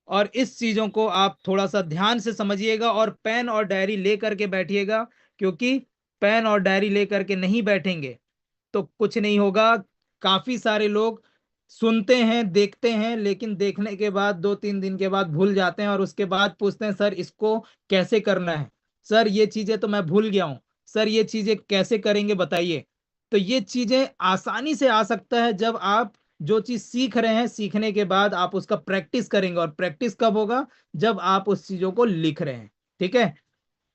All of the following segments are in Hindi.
और इस चीजों को आप थोड़ा सा ध्यान से समझिएगा और पेन और डायरी ले करके बैठिएगा, क्योंकि पेन और डायरी ले करके नहीं बैठेंगे तो कुछ नहीं होगा। काफी सारे लोग सुनते हैं, देखते हैं, लेकिन देखने के बाद 2-3 दिन के बाद भूल जाते हैं और उसके बाद पूछते हैं सर इसको कैसे करना है, सर ये चीजें तो मैं भूल गया हूँ, सर ये चीजें कैसे करेंगे बताइए। तो ये चीजें आसानी से आ सकता है जब आप जो चीज सीख रहे हैं, सीखने के बाद आप उसका प्रैक्टिस करेंगे, और प्रैक्टिस कब होगा, जब आप उस चीजों को लिख रहे हैं। ठीक है,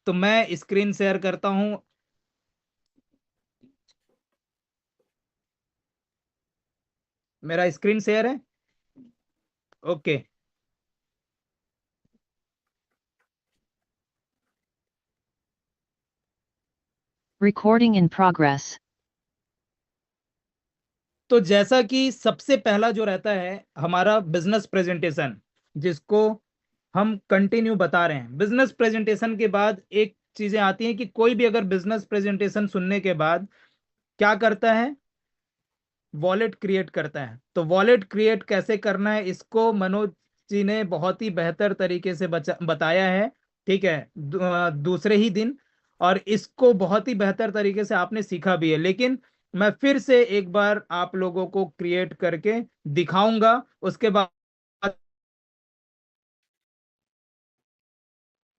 तो मैं स्क्रीन शेयर करता हूं। मेरा स्क्रीन शेयर है। ओके। Recording in progress. तो जैसा कि सबसे पहला जो रहता है हमारा बिजनेस प्रेजेंटेशन, जिसको हम कंटिन्यू बता रहे हैं, बिजनेस प्रेजेंटेशन के बाद एक चीजें आती हैं कि कोई भी अगर बिजनेस प्रेजेंटेशन सुनने के बाद क्या करता है, वॉलेट क्रिएट करता है। तो वॉलेट क्रिएट कैसे करना है इसको मनोज जी ने बहुत ही बेहतर तरीके से बताया है। ठीक है, दूसरे ही दिन, और इसको बहुत ही बेहतर तरीके से आपने सीखा भी है, लेकिन मैं फिर से एक बार आप लोगों को क्रिएट करके दिखाऊंगा। उसके बाद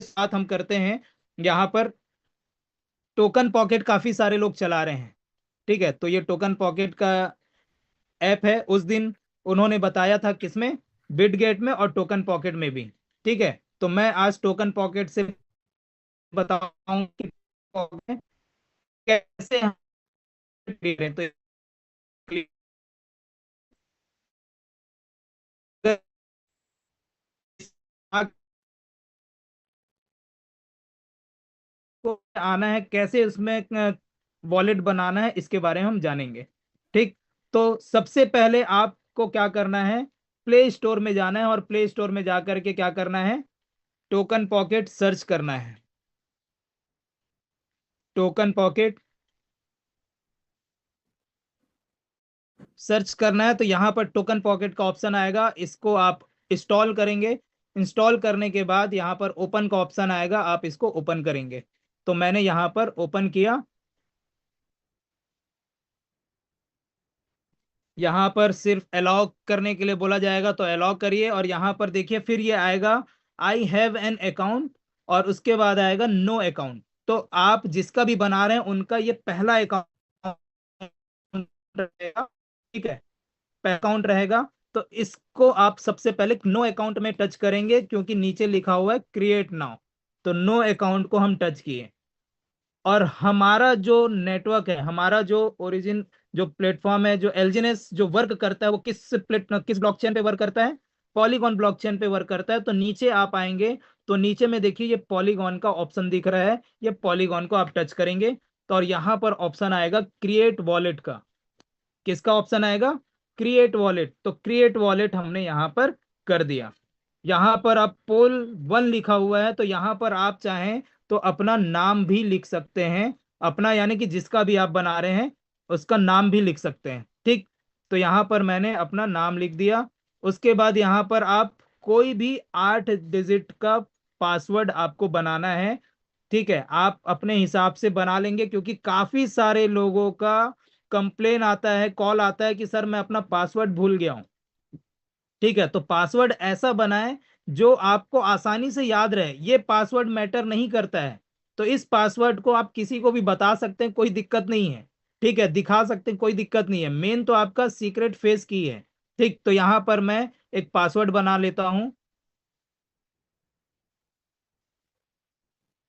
साथ हम करते हैं यहाँ पर टोकन पॉकेट, काफी सारे लोग चला रहे हैं। ठीक है, तो ये टोकन पॉकेट का ऐप है। उस दिन उन्होंने बताया था किसमें, बिटगेट में और टोकन पॉकेट में भी। ठीक है, तो मैं आज टोकन पॉकेट से बताऊं कि कैसे हम create करें। तो आपको आना है, कैसे उसमें वॉलेट बनाना है, इसके बारे में हम जानेंगे। ठीक, तो सबसे पहले आपको क्या करना है, प्ले स्टोर में जाना है, और प्ले स्टोर में जा करके क्या करना है, टोकन पॉकेट सर्च करना है। टोकन पॉकेट सर्च करना है, तो यहाँ पर टोकन पॉकेट का ऑप्शन आएगा, इसको आप इंस्टॉल करेंगे। इंस्टॉल करने के बाद यहाँ पर ओपन का ऑप्शन आएगा, आप इसको ओपन करेंगे। तो मैंने यहाँ पर ओपन किया। यहाँ पर सिर्फ अलाउ करने के लिए बोला जाएगा, तो अलाउ करिए, और यहाँ पर देखिए फिर ये आएगा आई हैव एन अकाउंट, और उसके बाद आएगा नो अकाउंट। तो आप जिसका भी बना रहे हैं उनका ये पहला अकाउंट रहेगा। ठीक है, अकाउंट रहेगा। तो इसको आप सबसे पहले नो अकाउंट में टच करेंगे, क्योंकि नीचे लिखा हुआ है क्रिएट नाउ। तो नो अकाउंट को हम टच किए, और हमारा जो नेटवर्क है, हमारा जो ओरिजिन जो प्लेटफॉर्म है, जो एलजीएनएस जो वर्क करता है, वो किस ब्लॉकचेन पे वर्क करता है, पॉलीगॉन ब्लॉकचेन पे वर्क करता है। तो नीचे आप आएंगे, तो नीचे में देखिए ये पॉलीगॉन का ऑप्शन दिख रहा है, ये पॉलीगॉन को आप टच करेंगे। तो और यहाँ पर ऑप्शन आएगा क्रिएट वॉलेट का। किसका ऑप्शन आएगा, क्रिएट वॉलेट। तो क्रिएट वॉलेट हमने यहाँ पर कर दिया। यहाँ पर आप पोल 1 लिखा हुआ है, तो यहाँ पर आप चाहें तो अपना नाम भी लिख सकते हैं, अपना यानी कि जिसका भी आप बना रहे हैं उसका नाम भी लिख सकते हैं। ठीक, तो यहाँ पर मैंने अपना नाम लिख दिया। उसके बाद यहाँ पर आप कोई भी 8 डिजिट का पासवर्ड आपको बनाना है। ठीक है, आप अपने हिसाब से बना लेंगे, क्योंकि काफी सारे लोगों का कंप्लेन आता है, कॉल आता है कि सर मैं अपना पासवर्ड भूल गया हूं। ठीक है, तो पासवर्ड ऐसा बनाएं जो आपको आसानी से याद रहे, ये पासवर्ड मैटर नहीं करता है। तो इस पासवर्ड को आप किसी को भी बता सकते हैं, कोई दिक्कत नहीं है। ठीक है, दिखा सकते हैं, कोई दिक्कत नहीं है, मेन तो आपका सीक्रेट फेस की है। ठीक, तो यहां पर मैं एक पासवर्ड बना लेता हूं।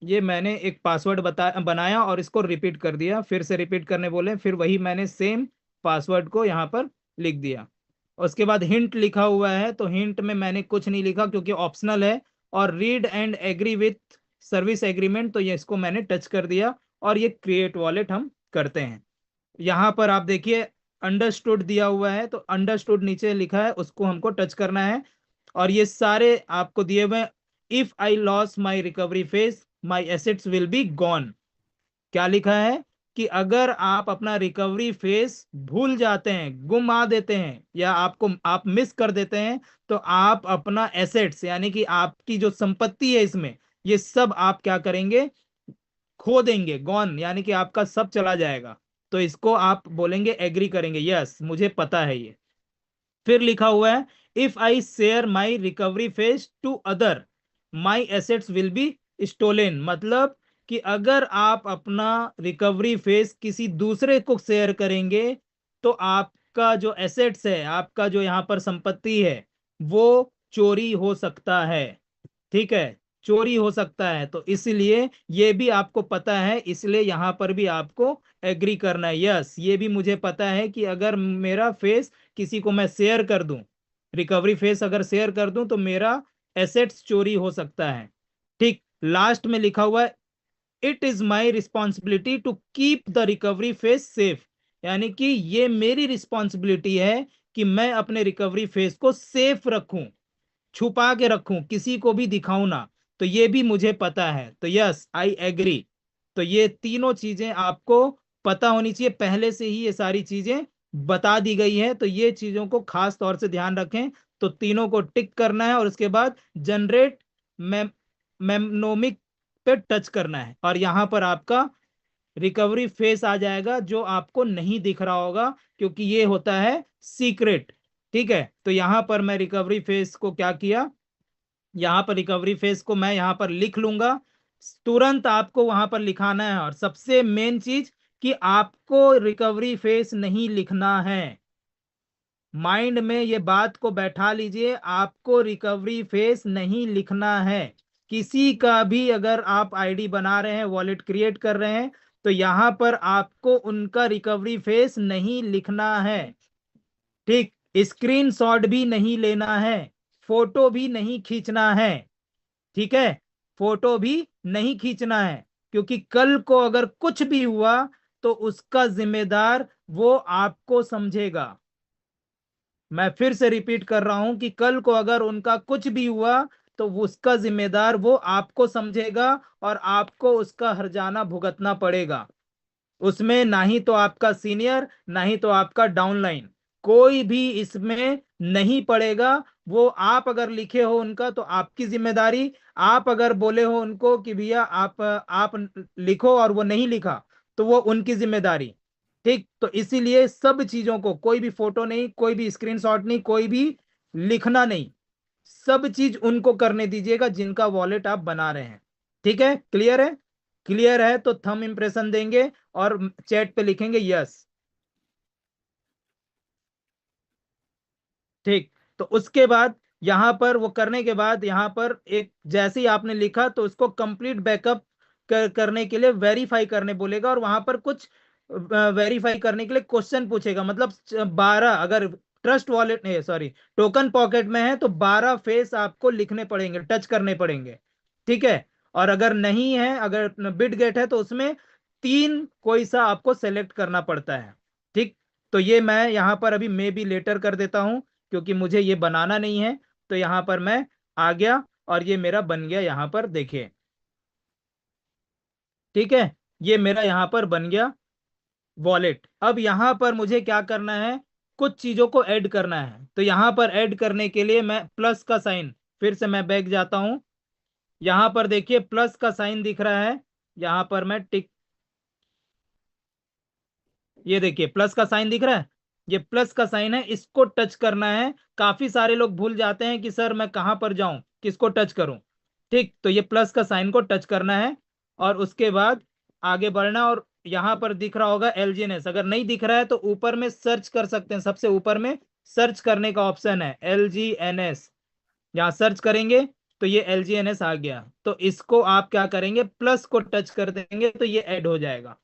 ये मैंने एक पासवर्ड बनाया और इसको रिपीट कर दिया, फिर से रिपीट करने बोले, फिर वही मैंने सेम पासवर्ड को यहाँ पर लिख दिया। उसके बाद हिंट लिखा हुआ है, तो हिंट में मैंने कुछ नहीं लिखा क्योंकि ऑप्शनल है। और read and agree with service agreement, तो ये इसको मैंने टच कर दिया, और ये क्रिएट वॉलेट हम करते हैं। यहाँ पर आप देखिए अंडरस्टूड दिया हुआ है, तो अंडरस्टूड नीचे लिखा है, उसको हमको टच करना है। और ये सारे आपको दिए हुए, if I loss my recovery phase my assets will be gone. क्या लिखा है, कि अगर आप अपना रिकवरी फेस भूल जाते हैं, गुमा देते हैं, या आप मिस कर देते हैं, तो आप अपना एसेट्स यानी कि आपकी जो संपत्ति है इसमें, ये सब आप क्या करेंगे, खो देंगे, गॉन, यानी कि आपका सब चला जाएगा। तो इसको आप बोलेंगे, एग्री करेंगे, यस मुझे पता है ये। फिर लिखा हुआ है, if I share my recovery phrase to other, my assets will be stolen. मतलब कि अगर आप अपना रिकवरी फेस किसी दूसरे को शेयर करेंगे, तो आपका जो एसेट्स है, आपका जो यहाँ पर संपत्ति है, वो चोरी हो सकता है। ठीक है, चोरी हो सकता है। तो इसलिए ये भी आपको पता है, इसलिए यहां पर भी आपको एग्री करना है, यस ये भी मुझे पता है कि अगर मेरा फेस किसी को मैं शेयर कर दूं, रिकवरी फेस अगर शेयर कर दूं, तो मेरा एसेट्स चोरी हो सकता है। ठीक, लास्ट में लिखा हुआ है, it is my responsibility to keep the recovery phrase safe. यानी कि ये मेरी रिस्पॉन्सिबिलिटी है कि मैं अपने रिकवरी फेस को सेफ रखूं, छुपा के रखूं, किसी को भी दिखाऊं ना। तो ये भी मुझे पता है, तो यस आई एग्री। तो ये तीनों चीजें आपको पता होनी चाहिए, पहले से ही ये सारी चीजें बता दी गई है, तो ये चीजों को खास तौर से ध्यान रखें। तो तीनों को टिक करना है और उसके बाद जनरेट मेमनोमिक पे टच करना है, और यहां पर आपका रिकवरी फेस आ जाएगा, जो आपको नहीं दिख रहा होगा क्योंकि ये होता है सीक्रेट। ठीक है, तो यहां पर मैं रिकवरी फेस को क्या किया, यहाँ पर रिकवरी फेस को मैं यहाँ पर लिख लूंगा। तुरंत आपको वहां पर लिखाना है, और सबसे मेन चीज कि आपको रिकवरी फेस नहीं लिखना है। माइंड में ये बात को बैठा लीजिए, आपको रिकवरी फेस नहीं लिखना है। किसी का भी अगर आप आईडी बना रहे हैं, वॉलेट क्रिएट कर रहे हैं, तो यहां पर आपको उनका रिकवरी फेस नहीं लिखना है। ठीक, स्क्रीनशॉट भी नहीं लेना है, फोटो भी नहीं खींचना है। ठीक है, फोटो भी नहीं खींचना है, क्योंकि कल को अगर कुछ भी हुआ तो उसका जिम्मेदार वो आपको समझेगा। मैं फिर से रिपीट कर रहा हूं कि कल को अगर उनका कुछ भी हुआ, तो उसका जिम्मेदार वो आपको समझेगा, और आपको उसका हर्जाना भुगतना पड़ेगा। उसमें ना ही तो आपका सीनियर, ना ही तो आपका डाउनलाइन, कोई भी इसमें नहीं पड़ेगा। वो आप अगर लिखे हो उनका, तो आपकी जिम्मेदारी। आप अगर बोले हो उनको कि भैया आप लिखो, और वो नहीं लिखा, तो वो उनकी जिम्मेदारी। ठीक, तो इसीलिए सब चीजों को, कोई भी फोटो नहीं, कोई भी स्क्रीनशॉट नहीं, कोई भी लिखना नहीं, सब चीज उनको करने दीजिएगा जिनका वॉलेट आप बना रहे हैं। ठीक है, क्लियर है? क्लियर है तो थंब इंप्रेशन देंगे और चैट पे लिखेंगे यस। ठीक, तो उसके बाद यहां पर वो करने के बाद, यहां पर एक जैसे ही आपने लिखा, तो उसको कंप्लीट बैकअप करने के लिए वेरीफाई करने बोलेगा, और वहां पर कुछ वेरीफाई करने के लिए क्वेश्चन पूछेगा। मतलब 12, अगर ट्रस्ट वॉलेट नहीं, सॉरी, टोकन पॉकेट में है, तो 12 फेस आपको लिखने पड़ेंगे, टच करने पड़ेंगे। ठीक है, और अगर नहीं है, अगर बिट गेट है, तो उसमें 3 कोई सा आपको सेलेक्ट करना पड़ता है। ठीक, तो ये मैं यहाँ पर अभी मे बी लेटर कर देता हूं, क्योंकि मुझे ये बनाना नहीं है। तो यहां पर मैं आ गया, और ये मेरा बन गया, यहां पर देखिए। ठीक है, ये मेरा यहां पर बन गया वॉलेट। अब यहां पर मुझे क्या करना है, कुछ चीजों को ऐड करना है। तो यहां पर ऐड करने के लिए मैं प्लस का साइन, फिर से मैं बैक जाता हूं। यहां पर देखिए प्लस का साइन दिख रहा है, यहां पर मैं टिक, ये देखिए प्लस का साइन दिख रहा है, ये प्लस का साइन है, इसको टच करना है। काफी सारे लोग भूल जाते हैं कि सर मैं कहां पर जाऊं, किसको टच करूं। ठीक, तो ये प्लस का साइन को टच करना है, और उसके बाद आगे बढ़ना। और यहां पर दिख रहा होगा एलजीएनएस, अगर नहीं दिख रहा है तो ऊपर में सर्च कर सकते हैं, सबसे ऊपर में सर्च करने का ऑप्शन है एलजीएनएस, यहाँ सर्च करेंगे तो ये एलजीएनएस आ गया। तो इसको आप क्या करेंगे, प्लस को टच कर देंगे, तो ये ऐड हो जाएगा।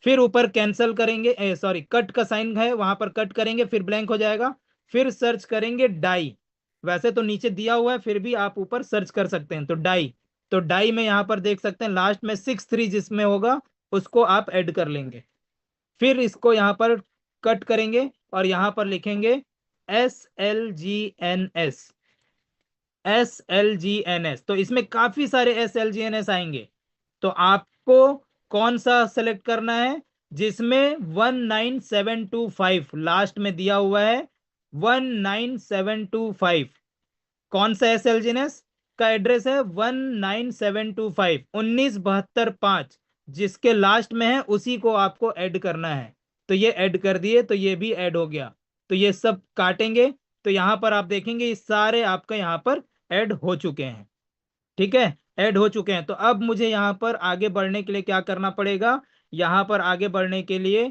फिर ऊपर कैंसल करेंगे, सॉरी कट का साइन है, वहां पर कट करेंगे, फिर ब्लैंक हो जाएगा। फिर सर्च करेंगे डाई, वैसे तो नीचे दिया हुआ है, फिर भी आप ऊपर सर्च कर सकते हैं, तो डाई। तो डाई में यहाँ पर देख सकते हैं लास्ट में 6 3 जिसमें होगा, उसको आप ऐड कर लेंगे। फिर इसको यहाँ पर कट करेंगे, और यहाँ पर लिखेंगे SLGNS, SLGNS। तो इसमें काफी सारे SLGNS आएंगे, तो आपको कौन सा सेलेक्ट करना है, जिसमें 19725 लास्ट में दिया हुआ है, 19725। कौन सा एस एलजीनेस का एड्रेस है? 19725 1972 5, जिसके लास्ट में है उसी को आपको ऐड करना है। तो ये ऐड कर दिए, तो ये भी ऐड हो गया। तो ये सब काटेंगे तो यहां पर आप देखेंगे ये सारे आपका यहाँ पर ऐड हो चुके हैं। ठीक है, ऐड हो चुके हैं। तो अब मुझे यहाँ पर आगे बढ़ने के लिए क्या करना पड़ेगा? यहाँ पर आगे बढ़ने के लिए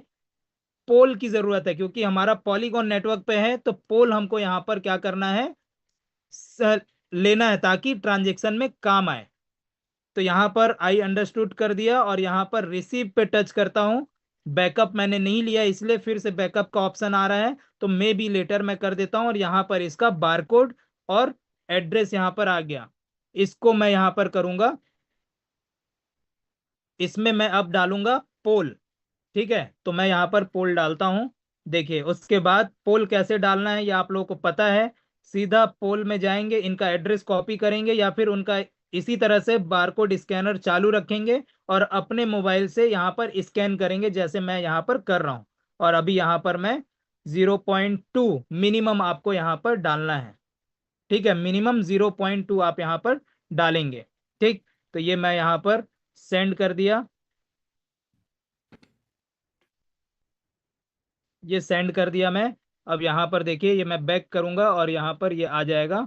पोल की जरूरत है, क्योंकि हमारा पॉलीगॉन नेटवर्क पे है, तो पोल हमको यहाँ पर क्या करना है? लेना है, ताकि ट्रांजेक्शन में काम आए। तो यहाँ पर आई अंडरस्टूड कर दिया, और यहाँ पर रिसीव पे टच करता हूँ। बैकअप मैंने नहीं लिया, इसलिए फिर से बैकअप का ऑप्शन आ रहा है, तो मे बी लेटर मैं कर देता हूँ। और यहाँ पर इसका बारकोड और एड्रेस यहाँ पर आ गया। इसको मैं यहाँ पर करूंगा, इसमें मैं अब डालूंगा पोल। ठीक है, तो मैं यहाँ पर पोल डालता हूँ। देखिए, उसके बाद पोल कैसे डालना है ये आप लोगों को पता है। सीधा पोल में जाएंगे, इनका एड्रेस कॉपी करेंगे, या फिर उनका इसी तरह से बारकोड स्कैनर चालू रखेंगे और अपने मोबाइल से यहाँ पर स्कैन करेंगे, जैसे मैं यहाँ पर कर रहा हूँ। और अभी यहाँ पर मैं 0.2 मिनिमम आपको यहाँ पर डालना है। ठीक है, मिनिमम 0.2 आप यहाँ पर डालेंगे। ठीक, तो ये मैं यहाँ पर सेंड कर दिया। ये सेंड कर दिया मैं। अब यहाँ पर देखिए, ये मैं बैक करूंगा और यहाँ पर ये आ जाएगा।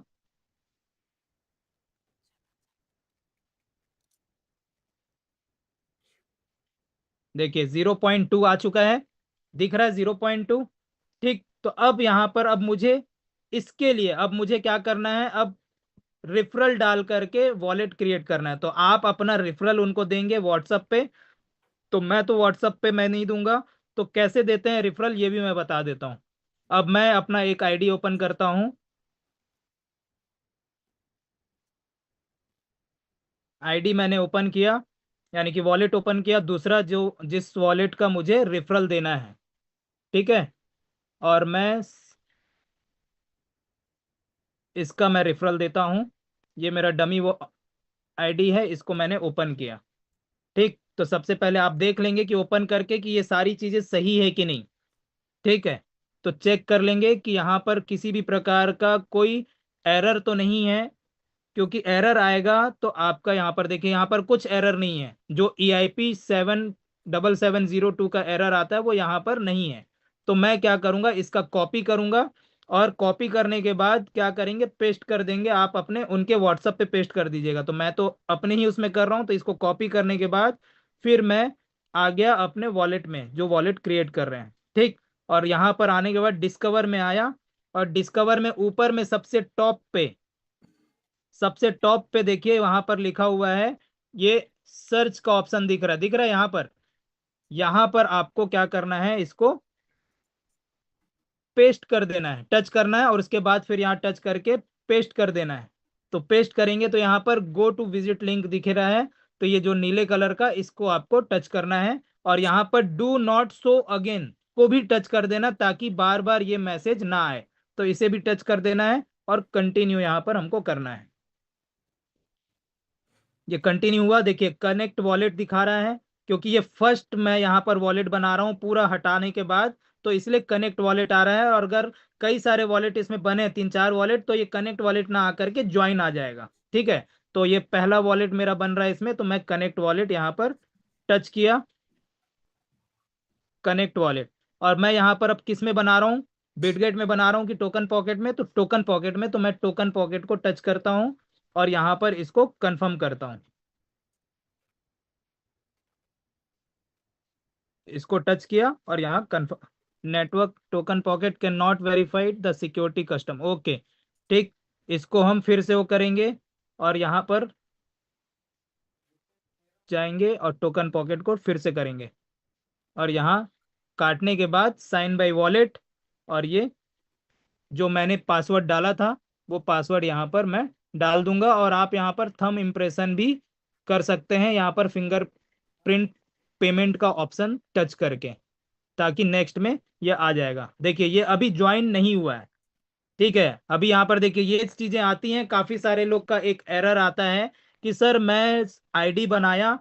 देखिए 0.2 आ चुका है, दिख रहा है 0.2। ठीक, तो अब यहाँ पर अब मुझे इसके लिए अब मुझे क्या करना है? अब रेफरल डाल करके वॉलेट क्रिएट करना है। तो आप अपना रेफरल उनको देंगे व्हाट्सएप पे। तो मैं तो व्हाट्सएप पे मैं नहीं दूंगा, तो कैसे देते हैं रेफरल ये भी मैं बता देता हूँ। अब मैं अपना एक आईडी ओपन करता हूँ। आईडी मैंने ओपन किया, यानी कि वॉलेट ओपन किया, दूसरा जो जिस वॉलेट का मुझे रेफरल देना है। ठीक है, और मैं इसका मैं रेफरल देता हूँ। ये मेरा डमी वो आईडी है, इसको मैंने ओपन किया। ठीक, तो सबसे पहले आप देख लेंगे कि ओपन करके कि ये सारी चीजें सही है कि नहीं। ठीक है, तो चेक कर लेंगे कि यहाँ पर किसी भी प्रकार का कोई एरर तो नहीं है, क्योंकि एरर आएगा तो आपका यहाँ पर देखिए, यहाँ पर कुछ एरर नहीं है। जो EIP 77702 का एरर आता है वो यहाँ पर नहीं है। तो मैं क्या करूँगा, इसका कॉपी करूँगा, और कॉपी करने के बाद क्या करेंगे, पेस्ट कर देंगे। आप अपने उनके व्हाट्सएप पे पेस्ट कर दीजिएगा। तो मैं तो अपने ही उसमें कर रहा हूँ, तो इसको कॉपी करने के बाद फिर मैं आ गया अपने वॉलेट में, जो वॉलेट क्रिएट कर रहे हैं। ठीक, और यहाँ पर आने के बाद डिस्कवर में आया, और डिस्कवर में ऊपर में सबसे टॉप पे देखिए, वहां पर लिखा हुआ है, ये सर्च का ऑप्शन दिख रहा है यहाँ पर। यहाँ पर आपको क्या करना है, इसको पेस्ट कर देना है, टच करना है, और उसके बाद फिर यहाँ टच करके पेस्ट कर देना है। तो पेस्ट करेंगे तो यहाँ पर गो टू विजिट लिंक दिख रहा है। तो ये जो नीले कलर का, इसको आपको टच करना है, और यहाँ पर डू नॉट शो अगेन को भी टच कर देना, ताकि बार बार ये मैसेज ना आए। तो इसे भी टच कर देना है, और कंटिन्यू यहाँ पर हमको करना है। ये कंटिन्यू हुआ, देखिए कनेक्ट वॉलेट दिखा रहा है, क्योंकि ये फर्स्ट मैं यहाँ पर वॉलेट बना रहा हूँ पूरा हटाने के बाद, तो इसलिए कनेक्ट वॉलेट आ रहा है। और अगर कई सारे वॉलेट इसमें बने, 3 4 वॉलेट, तो ये कनेक्ट वॉलेट ना आकर के ज्वाइन आ जाएगा। ठीक है, तो ये पहला वॉलेट मेरा बन रहा है इसमें, तो मैं कनेक्ट वॉलेट यहाँ पर टच किया, कनेक्ट वॉलेट। और मैं यहाँ पर अब किस में बना रहा हूँ, बिटगेट में बना रहा हूँ कि टोकन पॉकेट में? तो टोकन पॉकेट में, तो मैं टोकन पॉकेट को टच करता हूँ, और यहाँ पर इसको कंफर्म करता हूँ। इसको टच किया, और यहाँ confirm, network token pocket can not verified the security custom. Okay, ठीक, इसको हम फिर से वो करेंगे, और यहाँ पर जाएंगे और टोकन पॉकेट को फिर से करेंगे, और यहाँ काटने के बाद साइन बाय वॉलेट, और ये जो मैंने पासवर्ड डाला था वो पासवर्ड यहाँ पर मैं डाल दूंगा। और आप यहाँ पर थंब इम्प्रेशन भी कर सकते हैं, यहाँ पर फिंगरप्रिंट पेमेंट का ऑप्शन टच करके, ताकि नेक्स्ट में ये आ जाएगा। देखिए ये अभी ज्वाइन नहीं हुआ है। ठीक है, अभी यहाँ पर देखिए ये चीजें आती हैं, काफी सारे लोग का एक एरर आता है कि सर मैं आईडी बनाया,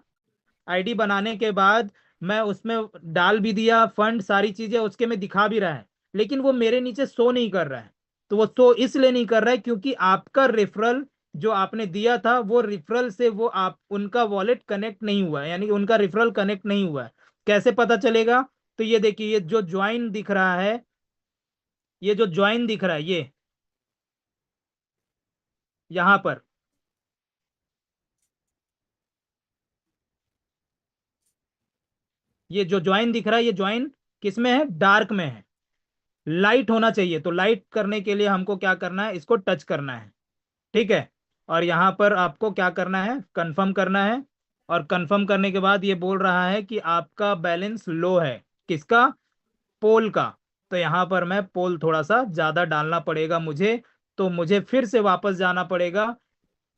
आईडी बनाने के बाद मैं उसमें डाल भी दिया फंड, सारी चीजें उसके में दिखा भी रहा है, लेकिन वो मेरे नीचे शो नहीं कर रहा है। तो वो शो इसलिए नहीं कर रहा है क्योंकि आपका रेफरल जो आपने दिया था वो रेफरल से वो आप उनका वॉलेट कनेक्ट नहीं हुआ है, यानी कि उनका रेफरल कनेक्ट नहीं हुआ है। कैसे पता चलेगा? तो ये देखिए, ये जो ज्वाइन दिख रहा है, ये जो ज्वाइन दिख रहा है, ये यहां पर, ये जो ज्वाइन दिख रहा है, ये ज्वाइन किस में है? डार्क में है। लाइट होना चाहिए, तो लाइट करने के लिए हमको क्या करना है? इसको टच करना है। ठीक है। और यहाँ पर आपको क्या करना है? कंफर्म करना है। और कंफर्म करने के बाद ये बोल रहा है कि आपका बैलेंस लो है। किसका? पोल का। तो यहाँ पर मैं पोल थोड़ा सा ज्यादा डालना पड़ेगा मुझे, तो मुझे फिर से वापस जाना पड़ेगा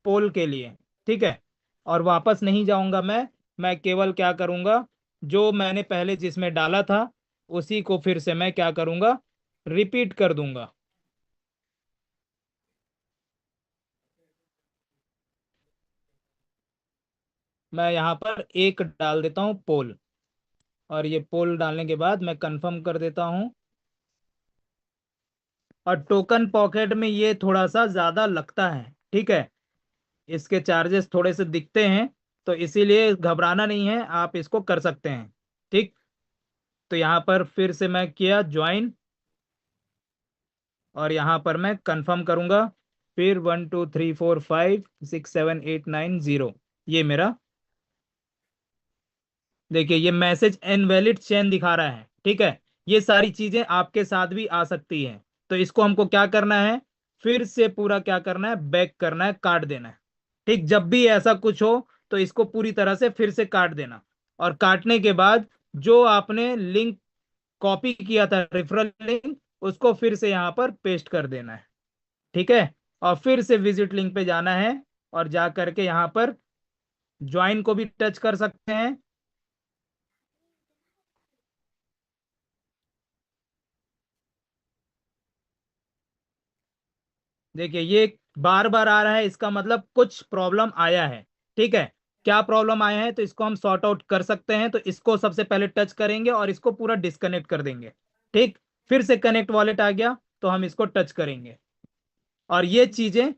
पोल के लिए। ठीक है। और वापस नहीं जाऊंगा मैं केवल क्या करूंगा, जो मैंने पहले जिसमें डाला था उसी को फिर से मैं क्या करूंगा? रिपीट कर दूंगा। मैं यहाँ पर एक डाल देता हूँ पोल, और ये पोल डालने के बाद मैं कंफर्म कर देता हूँ। और टोकन पॉकेट में ये थोड़ा सा ज्यादा लगता है। ठीक है। इसके चार्जेस थोड़े से दिखते हैं, तो इसीलिए घबराना नहीं है, आप इसको कर सकते हैं। ठीक। तो यहाँ पर फिर से मैं किया ज्वाइन, और यहाँ पर मैं कंफर्म करूंगा। फिर 1 2 3 4 5 6 7 8 9 0, ये मेरा, देखिए ये मैसेज इनवैलिड चेन दिखा रहा है। ठीक है। ये सारी चीजें आपके साथ भी आ सकती हैं। तो इसको हमको क्या करना है? फिर से पूरा क्या करना है? बैक करना है, काट देना है। ठीक। जब भी ऐसा कुछ हो तो इसको पूरी तरह से फिर से काट देना। और काटने के बाद जो आपने लिंक कॉपी किया था, रेफरल लिंक, उसको फिर से यहाँ पर पेस्ट कर देना है। ठीक है। और फिर से विजिट लिंक पे जाना है, और जा करके यहाँ पर ज्वाइन को भी टच कर सकते हैं। देखिए ये बार बार आ रहा है, इसका मतलब कुछ प्रॉब्लम आया है। ठीक है। क्या प्रॉब्लम आया है? तो इसको हम सॉर्ट आउट कर सकते हैं। तो इसको सबसे पहले टच करेंगे और इसको पूरा डिस्कनेक्ट कर देंगे। ठीक। फिर से कनेक्ट वॉलेट आ गया, तो हम इसको टच करेंगे। और ये चीजें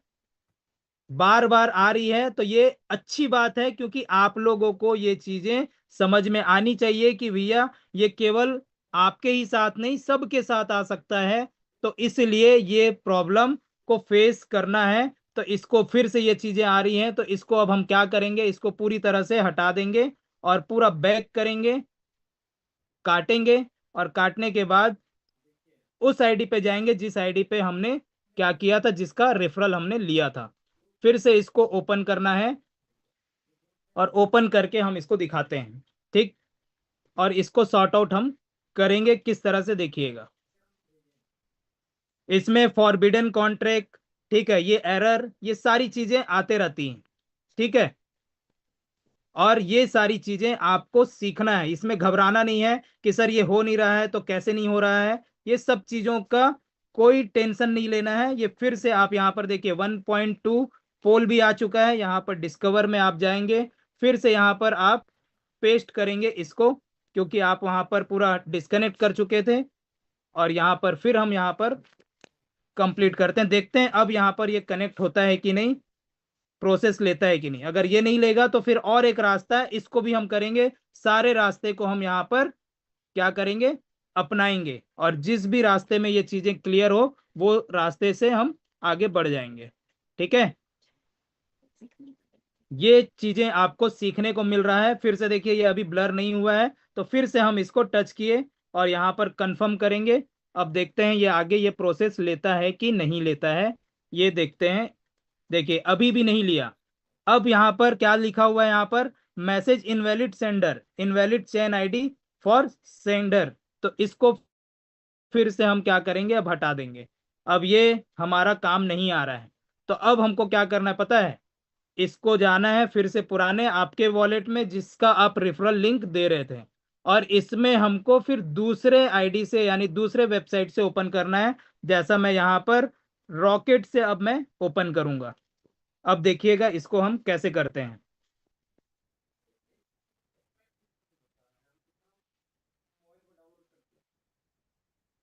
बार बार आ रही है तो ये अच्छी बात है, क्योंकि आप लोगों को ये चीजें समझ में आनी चाहिए कि भैया ये केवल आपके ही साथ नहीं, सबके साथ आ सकता है। तो इसलिए ये प्रॉब्लम को फेस करना है। तो इसको फिर से ये चीजें आ रही हैं, तो इसको अब हम क्या करेंगे? इसको पूरी तरह से हटा देंगे, और पूरा बैक करेंगे, काटेंगे। और काटने के बाद उस आईडी पे जाएंगे जिस आईडी पे हमने क्या किया था, जिसका रेफरल हमने लिया था। फिर से इसको ओपन करना है, और ओपन करके हम इसको दिखाते हैं। ठीक। और इसको सॉर्ट आउट हम करेंगे किस तरह से, देखिएगा। इसमें फॉरबिडन कॉन्ट्रैक्ट, ठीक है, ये एरर, ये सारी चीजें आते रहती हैं। ठीक है। और ये सारी चीजें आपको सीखना है, इसमें घबराना नहीं है कि सर ये हो नहीं रहा है तो कैसे नहीं हो रहा है। ये सब चीजों का कोई टेंशन नहीं लेना है। ये फिर से आप यहाँ पर देखिए 1.2 पोल भी आ चुका है। यहाँ पर डिस्कवर में आप जाएंगे, फिर से यहाँ पर आप पेस्ट करेंगे इसको, क्योंकि आप वहां पर पूरा डिस्कनेक्ट कर चुके थे। और यहाँ पर फिर हम यहाँ पर कंप्लीट करते हैं, देखते हैं अब यहाँ पर ये कनेक्ट होता है कि नहीं, प्रोसेस लेता है कि नहीं। अगर ये नहीं लेगा तो फिर और एक रास्ता है, इसको भी हम करेंगे। सारे रास्ते को हम यहाँ पर क्या करेंगे? अपनाएंगे, और जिस भी रास्ते में ये चीजें क्लियर हो वो रास्ते से हम आगे बढ़ जाएंगे। ठीक है। ये चीजें आपको सीखने को मिल रहा है। फिर से देखिए ये अभी ब्लर नहीं हुआ है, तो फिर से हम इसको टच किए और यहाँ पर कंफर्म करेंगे। अब देखते हैं ये आगे ये प्रोसेस लेता है कि नहीं लेता है, ये देखते हैं। देखिए अभी भी नहीं लिया। अब यहाँ पर क्या लिखा हुआ है? यहाँ पर message invalid sender, invalid chain ID for sender. तो इसको फिर से हम क्या करेंगे? अब हटा देंगे। अब ये हमारा काम नहीं आ रहा है। तो अब हमको क्या करना है पता है? इसको जाना है फिर से पुराने आपके वॉलेट में जिसका आप रेफरल लिंक दे रहे थे, और इसमें हमको फिर दूसरे आईडी से यानी दूसरे वेबसाइट से ओपन करना है। जैसा मैं यहाँ पर रॉकेट से अब मैं ओपन करूंगा। अब देखिएगा इसको हम कैसे करते हैं।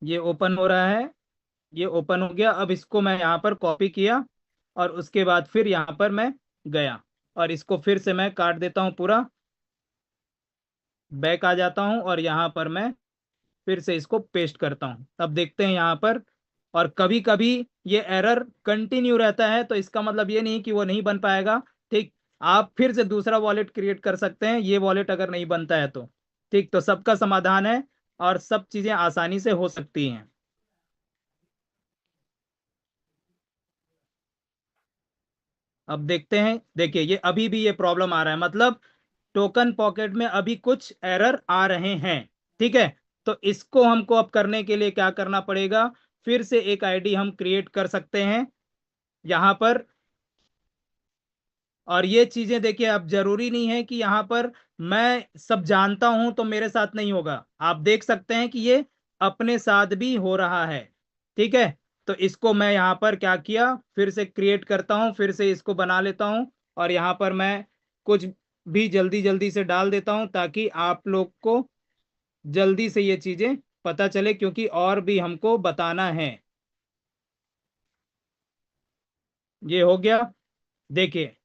ये ओपन हो रहा है, ये ओपन हो गया। अब इसको मैं यहाँ पर कॉपी किया और उसके बाद फिर यहाँ पर मैं गया और इसको फिर से मैं काट देता हूँ पूरा, बैक आ जाता हूँ और यहाँ पर मैं फिर से इसको पेस्ट करता हूँ। अब देखते हैं यहाँ पर, और कभी कभी ये एरर कंटिन्यू रहता है तो इसका मतलब ये नहीं कि वो नहीं बन पाएगा। ठीक, आप फिर से दूसरा वॉलेट क्रिएट कर सकते हैं, ये वॉलेट अगर नहीं बनता है तो। ठीक, तो सबका समाधान है और सब चीजें आसानी से हो सकती हैं। अब देखते हैं, देखिए ये अभी भी ये प्रॉब्लम आ रहा है, मतलब टोकन पॉकेट में अभी कुछ एरर आ रहे हैं। ठीक है, तो इसको हमको अब करने के लिए क्या करना पड़ेगा, फिर से एक आईडी हम क्रिएट कर सकते हैं यहाँ पर। और ये चीजें देखिए, अब जरूरी नहीं है कि यहाँ पर मैं सब जानता हूं तो मेरे साथ नहीं होगा। आप देख सकते हैं कि ये अपने साथ भी हो रहा है। ठीक है, तो इसको मैं यहाँ पर क्या किया, फिर से क्रिएट करता हूँ, फिर से इसको बना लेता हूँ और यहाँ पर मैं कुछ भी जल्दी जल्दी से डाल देता हूँ ताकि आप लोग को जल्दी से ये चीजें पता चले, क्योंकि और भी हमको बताना है। ये हो गया, देखिए।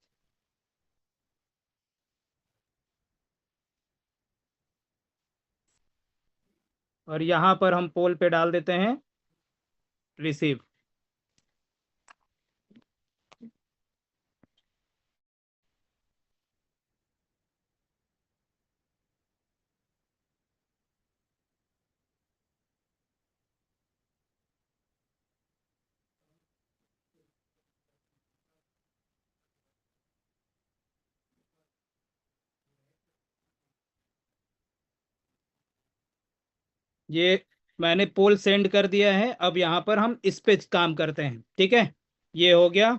और यहाँ पर हम पोल पे डाल देते हैं रिसीव। ये मैंने पोल सेंड कर दिया है, अब यहाँ पर हम इस पे काम करते हैं। ठीक है, ये हो गया।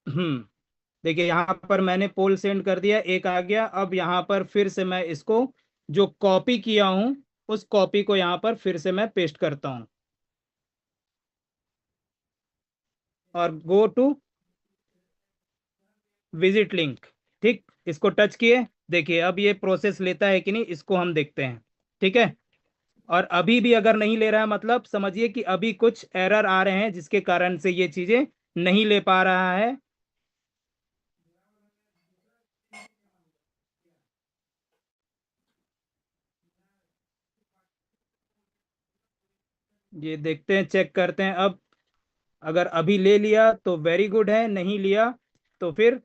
देखिए यहाँ पर मैंने पोल सेंड कर दिया, एक आ गया। अब यहाँ पर फिर से मैं इसको जो कॉपी किया हूँ उस कॉपी को यहाँ पर फिर से मैं पेस्ट करता हूँ और गो टू विजिट लिंक। ठीक, इसको टच किए, देखिए अब ये प्रोसेस लेता है कि नहीं, इसको हम देखते हैं। ठीक है, और अभी भी अगर नहीं ले रहा है मतलब समझिए कि अभी कुछ एरर आ रहे हैं जिसके कारण से ये चीजें नहीं ले पा रहा है। ये देखते हैं, चेक करते हैं अब। अगर अभी ले लिया तो वेरी गुड है, नहीं लिया तो फिर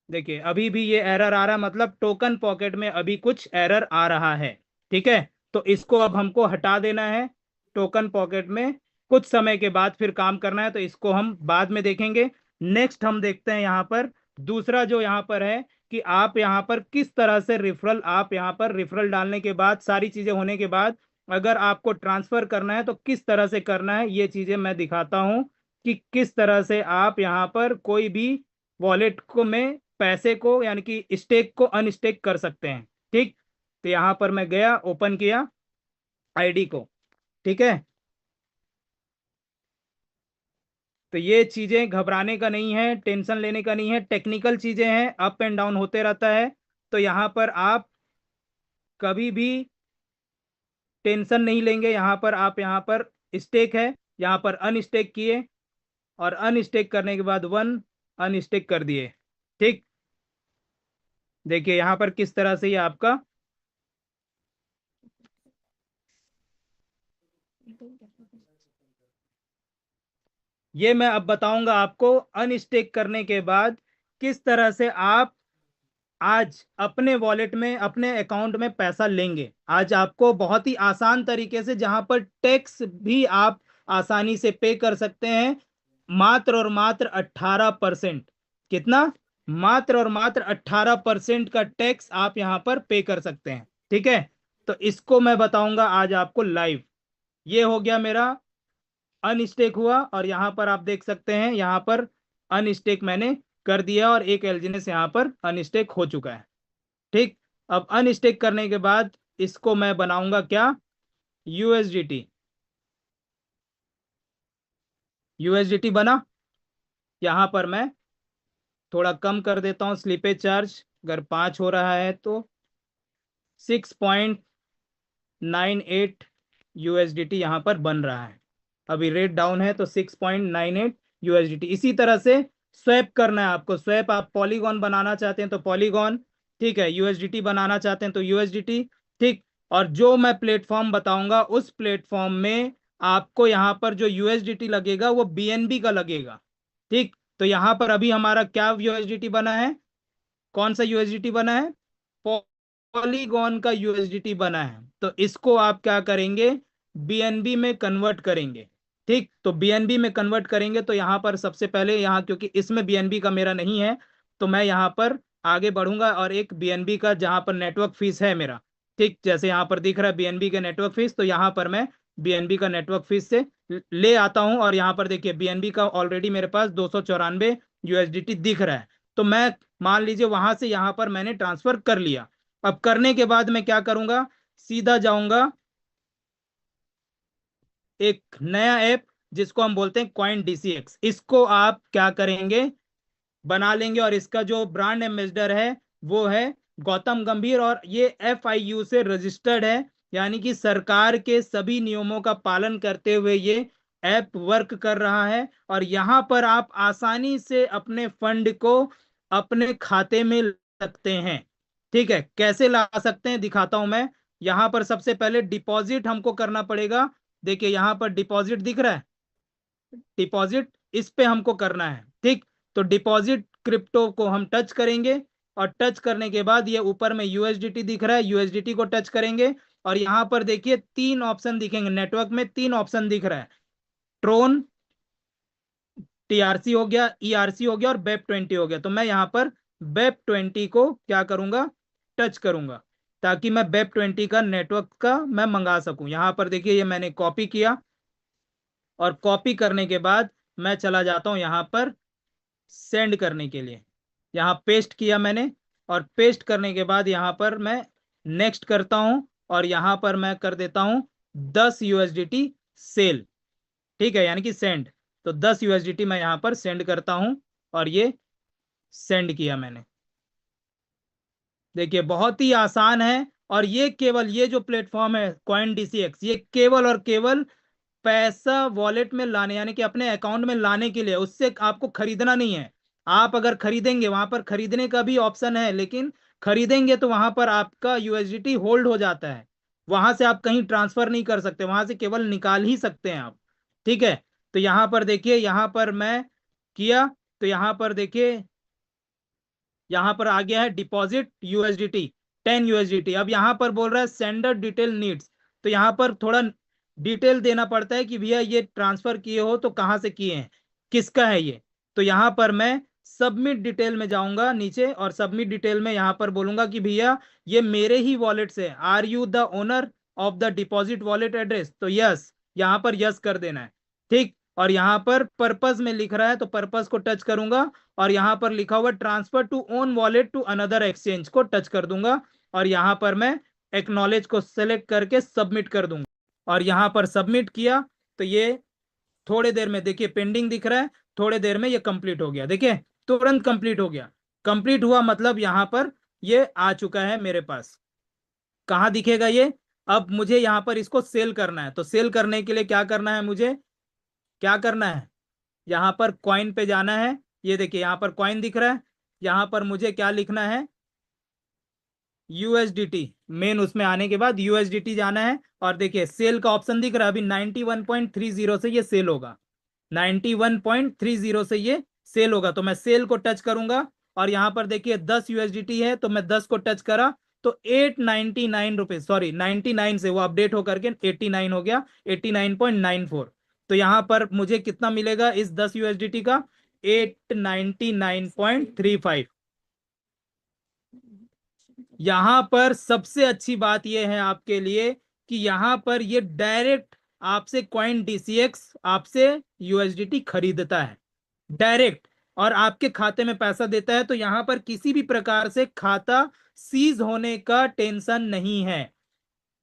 देखिए अभी भी ये एरर आ रहा है, मतलब टोकन पॉकेट में अभी कुछ एरर आ रहा है। ठीक है, तो इसको अब हमको हटा देना है। टोकन पॉकेट में कुछ समय के बाद फिर काम करना है, तो इसको हम बाद में देखेंगे। नेक्स्ट हम देखते हैं यहाँ पर दूसरा जो यहाँ पर है कि आप यहाँ पर किस तरह से रिफरल, आप यहाँ पर रिफरल डालने के बाद सारी चीजें होने के बाद अगर आपको ट्रांसफर करना है तो किस तरह से करना है, ये चीजें मैं दिखाता हूँ कि किस तरह से आप यहाँ पर कोई भी वॉलेट को में पैसे को यानी कि स्टेक को अनस्टेक कर सकते हैं। ठीक, तो यहाँ पर मैं गया, ओपन किया आईडी को। ठीक है, तो ये चीजें घबराने का नहीं है, टेंशन लेने का नहीं है, टेक्निकल चीजें हैं, अप एंड डाउन होते रहता है। तो यहाँ पर आप कभी भी टेंशन नहीं लेंगे। यहाँ पर आप यहाँ पर स्टेक है, यहाँ पर अनस्टेक किए और अनस्टेक करने के बाद वन अनस्टेक कर दिए। ठीक, देखिए यहाँ पर किस तरह से ये आपका, ये मैं अब बताऊंगा आपको अनस्टेक करने के बाद किस तरह से आप आज अपने वॉलेट में अपने अकाउंट में पैसा लेंगे। आज आपको बहुत ही आसान तरीके से, जहां पर टैक्स भी आप आसानी से पे कर सकते हैं, मात्र और मात्र 18%। कितना, मात्र और मात्र 18% का टैक्स आप यहां पर पे कर सकते हैं। ठीक है, तो इसको मैं बताऊंगा आज आपको लाइव। ये हो गया मेरा अनस्टेक हुआ और यहाँ पर आप देख सकते हैं, यहाँ पर अनस्टेक मैंने कर दिया और एक एलजीनेस यहाँ पर अनस्टेक हो चुका है। ठीक, अब अनस्टेक करने के बाद इसको मैं बनाऊंगा क्या, यूएसडीटी। यूएसडीटी बना, यहाँ पर मैं थोड़ा कम कर देता हूँ स्लीपेज चार्ज, अगर 5 हो रहा है तो 6.98 यूएसडीटी यहाँ पर बन रहा है। अभी रेट डाउन है तो 6.98 यूएसडीटी। इसी तरह से स्वैप करना है आपको। स्वैप, आप पॉलीगॉन बनाना चाहते हैं तो पॉलीगॉन, ठीक है, यूएसडीटी बनाना चाहते हैं तो यूएसडीटी, ठीक। और जो मैं प्लेटफॉर्म बताऊंगा उस प्लेटफॉर्म में आपको यहाँ पर जो यूएसडीटी लगेगा वो बीएनबी का लगेगा, ठीक। तो यहाँ पर अभी हमारा क्या यूएसडीटी बना है, कौन सा यूएसडीटी बना है, पॉलीगॉन का यूएसडीटी बना है। तो इसको आप क्या करेंगे, बीएनबी में कन्वर्ट करेंगे, ठीक। तो बीएनबी में कन्वर्ट करेंगे तो यहाँ पर सबसे पहले यहाँ, क्योंकि इसमें बीएनबी का मेरा नहीं है, तो मैं यहाँ पर आगे बढ़ूंगा और एक बीएनबी का जहाँ पर नेटवर्क फीस है मेरा, ठीक, जैसे यहाँ पर दिख रहा है बीएनबी का नेटवर्क फीस, तो यहाँ पर मैं बीएनबी का नेटवर्क फीस से ले आता हूँ। और यहाँ पर देखिए बीएनबी का ऑलरेडी मेरे पास 294 यूएसडीटी दिख रहा है। तो मैं, मान लीजिए वहां से यहाँ पर मैंने ट्रांसफर कर लिया। अब करने के बाद मैं क्या करूंगा, सीधा जाऊंगा एक नया ऐप जिसको हम बोलते हैं कॉइन डीसीएक्स। इसको आप क्या करेंगे, बना लेंगे, और इसका जो ब्रांड एम्बेसडर है वो है गौतम गंभीर, और ये एफआईयू से रजिस्टर्ड है, यानी कि सरकार के सभी नियमों का पालन करते हुए ये ऐप वर्क कर रहा है। और यहाँ पर आप आसानी से अपने फंड को अपने खाते में ला सकते हैं, ठीक है। कैसे ला सकते हैं दिखाता हूं मैं। यहाँ पर सबसे पहले डिपॉजिट हमको करना पड़ेगा। देखिए यहाँ पर डिपॉजिट दिख रहा है, डिपॉजिट, इस पे हमको करना है, ठीक। तो डिपॉजिट क्रिप्टो को हम टच करेंगे, और टच करने के बाद ये ऊपर में यूएसडीटी दिख रहा है, यूएसडीटी को टच करेंगे। और यहाँ पर देखिए तीन ऑप्शन दिखेंगे, नेटवर्क में तीन ऑप्शन दिख रहा है, ट्रोन, टीआरसी हो गया, ईआरसी हो गया, और बेप 20 हो गया। तो मैं यहाँ पर बेप 20 को क्या करूंगा, टच करूंगा, ताकि मैं बेप 20 का नेटवर्क का मैं मंगा सकूं। यहाँ पर देखिए ये मैंने कॉपी किया, और कॉपी करने के बाद मैं चला जाता हूं यहाँ पर सेंड करने के लिए। यहाँ पेस्ट किया मैंने, और पेस्ट करने के बाद यहाँ पर मैं नेक्स्ट करता हूं, और यहाँ पर मैं कर देता हूं 10 यूएसडीटी सेल, ठीक है, यानी कि सेंड। तो 10 यूएसडीटी मैं यहाँ पर सेंड करता हूं, और ये सेंड किया मैंने। देखिए बहुत ही आसान है। और ये केवल ये जो प्लेटफॉर्म है कॉइन डीसीएक्स, ये केवल और केवल पैसा वॉलेट में लाने, यानी कि अपने अकाउंट में लाने के लिए, उससे आपको खरीदना नहीं है। आप अगर खरीदेंगे, वहां पर खरीदने का भी ऑप्शन है, लेकिन खरीदेंगे तो वहां पर आपका यूएसडीटी होल्ड हो जाता है, वहां से आप कहीं ट्रांसफर नहीं कर सकते, वहां से केवल निकाल ही सकते हैं आप, ठीक है। तो यहाँ पर देखिए, यहाँ पर मैं किया, तो यहाँ पर देखिए यहाँ पर आ गया है डिपॉजिट यूएसडीटी 10 यूएसडीटी। अब यहाँ पर बोल रहा है सेंडर डिटेल नीड्स, तो यहाँ पर थोड़ा डिटेल देना पड़ता है कि भैया ये ट्रांसफर किए हो तो कहाँ से किए हैं, किसका है ये। तो यहाँ पर मैं सबमिट डिटेल में जाऊंगा नीचे, और सबमिट डिटेल में यहाँ पर बोलूंगा कि भैया ये मेरे ही वॉलेट से, are you the owner of the deposit wallet address, तो यस, यहाँ पर यस कर देना है, ठीक। और यहाँ पर पर्पस में लिख रहा है तो पर्पस को टच करूंगा, और यहाँ पर लिखा हुआ transfer to own wallet to another exchange को टच कर दूंगा, और यहाँ पर मैं एक्नॉलेज को सेलेक्ट करके सबमिट कर दूंगा। और यहाँ पर सबमिट किया तो ये थोड़ी देर में देखिए पेंडिंग दिख रहा है, थोड़ी देर में ये कंप्लीट हो गया, देखिए तुरंत कंप्लीट हो गया। कंप्लीट हुआ मतलब यहाँ पर ये आ चुका है मेरे पास। कहाँ दिखेगा ये, अब मुझे यहाँ पर इसको सेल करना है, तो सेल करने के लिए क्या करना है, मुझे क्या करना है, यहाँ पर कॉइन पे जाना है। ये देखिए यहाँ पर कॉइन दिख रहा है, यहाँ पर मुझे क्या लिखना है, यूएसडीटी। मेन उसमें आने के बाद यूएसडीटी जाना है, और देखिए सेल का ऑप्शन दिख रहा है, अभी 91.30 से ये सेल होगा, 91.30 से ये सेल होगा। तो मैं सेल को टच करूंगा, और यहाँ पर देखिए 10 यूएसडीटी है, तो मैं 10 को टच करा तो 899 रुपीज, सॉरी 99 से वो अपडेट होकर के 89 हो गया, 89.94। तो यहाँ पर मुझे कितना मिलेगा इस 10 यूएसडीटी का, 899.35। यहां पर सबसे अच्छी बात यह है आपके लिए कि यहां पर ये डायरेक्ट आपसे कॉइन डीसीएक्स आपसे यूएसडीटी खरीदता है डायरेक्ट, और आपके खाते में पैसा देता है। तो यहां पर किसी भी प्रकार से खाता सीज होने का टेंशन नहीं है,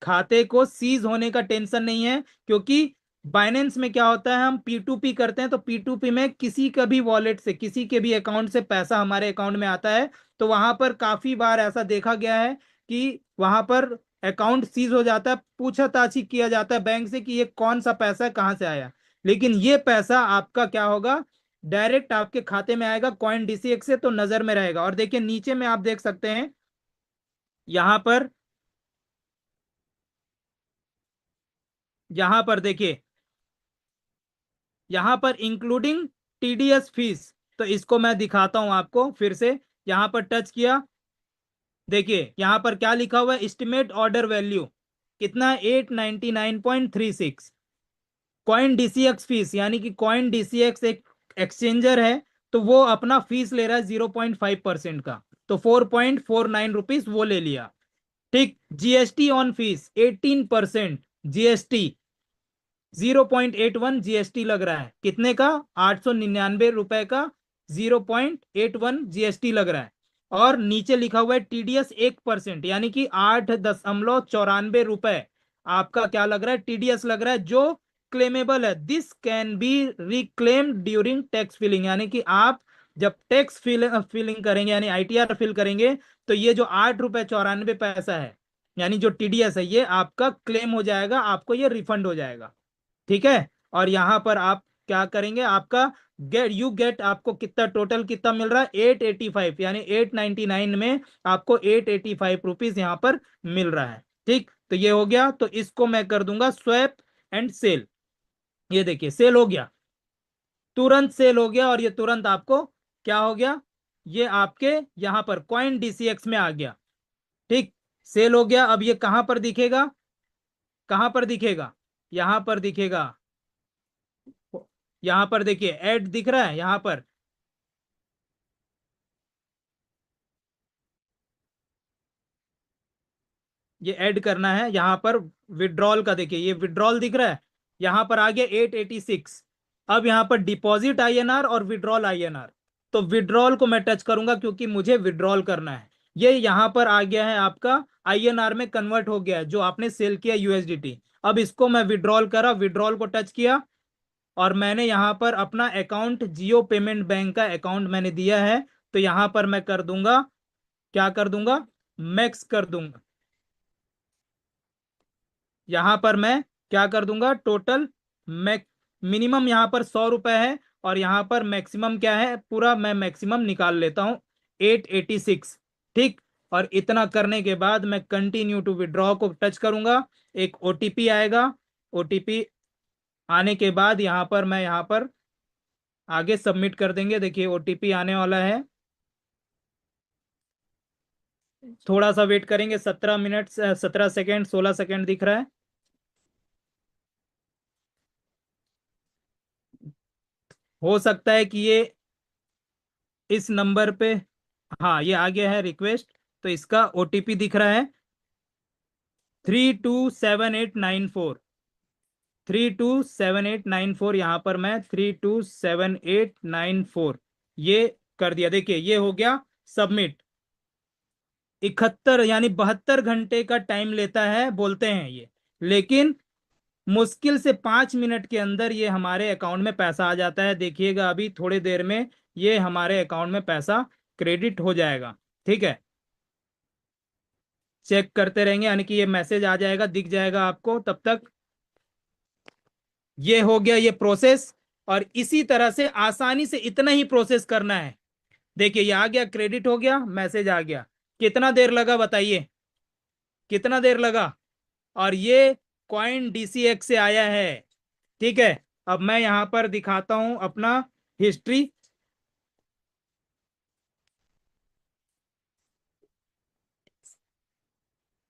खाते को सीज होने का टेंशन नहीं है। क्योंकि बाइनेंस में क्या होता है, हम P2P करते हैं, तो P2P में किसी का भी वॉलेट से, किसी के भी अकाउंट से पैसा हमारे अकाउंट में आता है, तो वहां पर काफी बार ऐसा देखा गया है कि वहां पर अकाउंट सीज हो जाता है, पूछताछ किया जाता है बैंक से कि ये कौन सा पैसा है, कहाँ से आया। लेकिन ये पैसा आपका क्या होगा, डायरेक्ट आपके खाते में आएगा कॉइन डीसीएक्स से, तो नजर में रहेगा। और देखिए नीचे में आप देख सकते हैं, यहां पर, यहां पर देखिए, यहां पर इंक्लूडिंग टीडीएस फीस। तो इसको मैं दिखाता हूं आपको फिर से, यहां पर टच किया, देखिए यहां पर क्या लिखा हुआ है, एस्टिमेट ऑर्डर वैल्यू कितना है, 899.36। कॉइन डीसीएक्स फीस, यानी कि कॉइन डीसीएक्स एक एक्सचेंजर है, तो वो अपना फीस ले रहा है 0.5% का, तो 4.49 रुपीज वो ले लिया। ठीक, GST on fees 18%, GST 0.81 GST लग रहा है, कितने का, 899 रुपए का 0.81 जीएसटी लग रहा है। और नीचे लिखा हुआ है टीडीएस 1%, यानी कि 8.94 रुपए आपका क्या लग रहा है, टीडीएस लग रहा है, जो क्लेमेबल है। This can be reclaimed during tax filing, यानी कि आप जब टैक्स फिलिंग करेंगे, यानी आईटीआर फिल करेंगे, तो ये जो 8.94 रुपए है, यानी जो टीडीएस है, ये आपका क्लेम हो जाएगा, आपको ये रिफंड हो जाएगा। ठीक है। और यहां पर आप क्या करेंगे, आपका गेट आपको कितना टोटल कितना मिल रहा है, 885, यानी 899 में आपको 885 रुपीज यहां पर मिल रहा है। ठीक, तो ये हो गया, तो इसको मैं कर दूंगा स्वैप एंड सेल। ये देखिए सेल हो गया, तुरंत सेल हो गया, और ये तुरंत आपको क्या हो गया, ये आपके यहां पर कॉइन डीसीएक्स में आ गया। ठीक, सेल हो गया। अब ये कहां पर दिखेगा, कहां पर दिखेगा, यहां पर दिखेगा, यहां पर देखिए ऐड दिख रहा है यहां पर, ये ऐड करना है यहां पर। विड्रॉल का देखिए, ये विड्रॉल दिख रहा है, यहां पर आ गया 886। अब यहां पर डिपॉजिट आईएनआर और विड्रॉल आईएनआर, तो विड्रॉल को मैं टच करूंगा क्योंकि मुझे विड्रॉल करना है। ये यहां पर आ गया है, आपका आईएनआर में कन्वर्ट हो गया है, जो आपने सेल किया यूएसडीटी। अब इसको मैं विड्रॉल करा, विड्रॉल को टच किया, और मैंने यहाँ पर अपना अकाउंट, जियो पेमेंट बैंक का अकाउंट मैंने दिया है, तो यहां पर मैं कर दूंगा, क्या कर दूंगा, मैक्स कर दूंगा। यहां पर मैं क्या कर दूंगा, टोटल मैक मिनिमम यहां पर 100 रुपए है, और यहां पर मैक्सिमम क्या है, पूरा मैं मैक्सिमम निकाल लेता हूं, 886। ठीक, और इतना करने के बाद मैं कंटिन्यू टू विड्रॉ को टच करूंगा, एक ओटीपी आएगा, ओटीपी आने के बाद यहां पर मैं यहां पर आगे सबमिट कर देंगे। देखिए ओटीपी आने वाला है, थोड़ा सा वेट करेंगे, 17 मिनट 17 सेकेंड 16 सेकेंड दिख रहा है। हो सकता है कि ये इस नंबर पे, हाँ ये आ गया है रिक्वेस्ट, तो इसका ओटीपी दिख रहा है 327894, 327894, यहाँ पर मैं 327894 ये कर दिया। देखिए ये हो गया सबमिट। 71 यानी 72 घंटे का टाइम लेता है बोलते हैं ये, लेकिन मुश्किल से 5 मिनट के अंदर ये हमारे अकाउंट में पैसा आ जाता है। देखिएगा अभी थोड़ी देर में ये हमारे अकाउंट में पैसा क्रेडिट हो जाएगा। ठीक है, चेक करते रहेंगे, यानी कि ये मैसेज आ जाएगा, दिख जाएगा आपको। तब तक ये हो गया ये प्रोसेस, और इसी तरह से आसानी से इतना ही प्रोसेस करना है। देखिए ये आ गया, क्रेडिट हो गया, मैसेज आ गया। कितना देर लगा बताइए, कितना देर लगा, और ये कॉइन डीसीएक्स से आया है। ठीक है, अब मैं यहां पर दिखाता हूं अपना हिस्ट्री।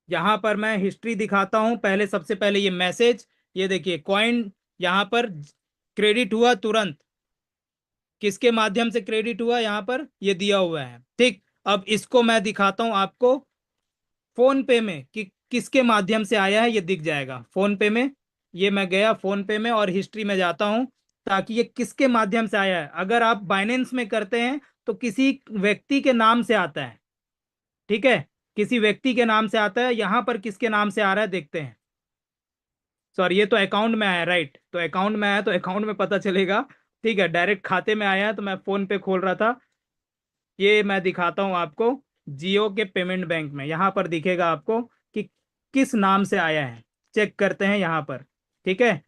यहां पर मैं हिस्ट्री दिखाता हूं, पहले सबसे पहले ये मैसेज, ये देखिए कॉइन यहां पर क्रेडिट हुआ तुरंत, किसके माध्यम से क्रेडिट हुआ, यहां पर ये दिया हुआ है। ठीक, अब इसको मैं दिखाता हूं आपको फोन पे में कि किसके माध्यम से आया है, ये दिख जाएगा फोन पे में। ये मैं गया फोन पे में और हिस्ट्री में जाता हूं, ताकि ये किसके माध्यम से आया है। अगर आप बाइनेंस में करते हैं तो किसी व्यक्ति के नाम से आता है। ठीक है, किसी व्यक्ति के नाम से आता है, यहां पर किसके नाम से आ रहा है देखते हैं। सॉरी, ये तो अकाउंट में आया, राइट, तो अकाउंट में आया तो अकाउंट में पता चलेगा। ठीक है, डायरेक्ट खाते में आया है, तो मैं फोन पे खोल रहा था। ये मैं दिखाता हूं आपको, जियो के पेमेंट बैंक में, यहां पर दिखेगा आपको कि किस नाम से आया है, चेक करते हैं यहाँ पर। ठीक है,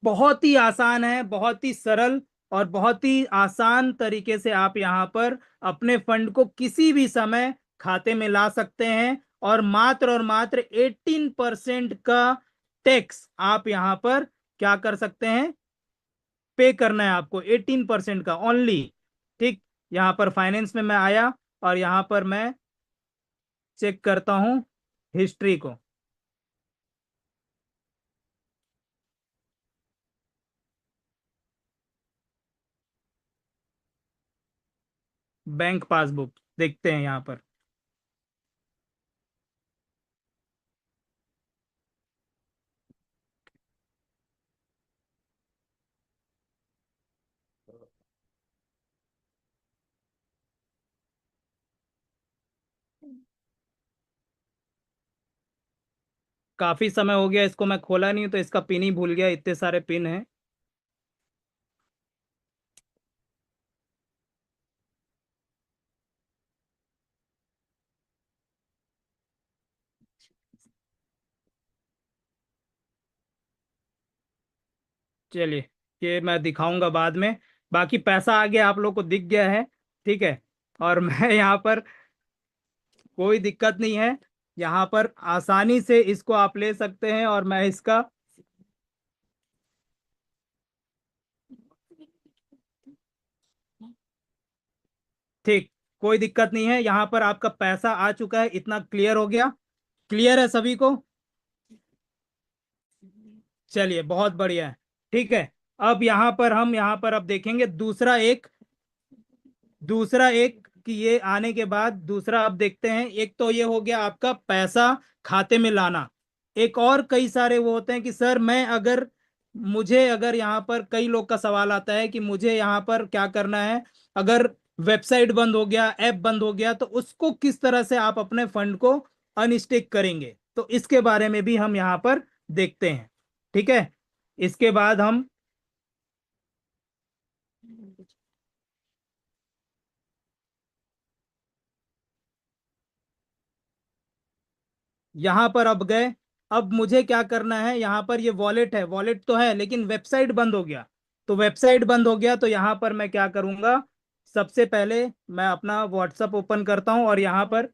बहुत ही आसान है, बहुत ही सरल और बहुत ही आसान तरीके से आप यहाँ पर अपने फंड को किसी भी समय खाते में ला सकते हैं, और मात्र 18% का टैक्स आप यहाँ पर क्या कर सकते हैं, पे करना है आपको, 18% का ओनली। ठीक, यहाँ पर फाइनेंस में मैं आया और यहाँ पर मैं चेक करता हूँ हिस्ट्री को। बैंक पासबुक देखते हैं यहाँ पर। काफी समय हो गया इसको मैं खोला नहीं, तो इसका पिन ही भूल गया, इतने सारे पिन हैं। चलिए, ये मैं दिखाऊंगा बाद में। बाकी पैसा आगे आप लोग को दिख गया है। ठीक है, और मैं यहाँ पर, कोई दिक्कत नहीं है, यहाँ पर आसानी से इसको आप ले सकते हैं, और मैं इसका, ठीक, कोई दिक्कत नहीं है, यहाँ पर आपका पैसा आ चुका है, इतना क्लियर हो गया। क्लियर है सभी को? चलिए, बहुत बढ़िया है। ठीक है, अब यहाँ पर हम, यहाँ पर अब देखेंगे दूसरा एक कि ये आने के बाद दूसरा अब देखते हैं। एक तो ये हो गया आपका पैसा खाते में लाना। एक और कई सारे वो होते हैं कि सर मैं अगर, मुझे अगर यहाँ पर कई लोग का सवाल आता है कि मुझे यहाँ पर क्या करना है, अगर वेबसाइट बंद हो गया, ऐप बंद हो गया, तो उसको किस तरह से आप अपने फंड को अनस्टेक करेंगे, तो इसके बारे में भी हम यहाँ पर देखते हैं। ठीक है, इसके बाद हम यहाँ पर अब गए। अब मुझे क्या करना है, यहाँ पर ये वॉलेट है, वॉलेट तो है लेकिन वेबसाइट बंद हो गया। तो वेबसाइट बंद हो गया, तो यहाँ पर मैं क्या करूँगा, सबसे पहले मैं अपना व्हाट्सअप ओपन करता हूँ, और यहाँ पर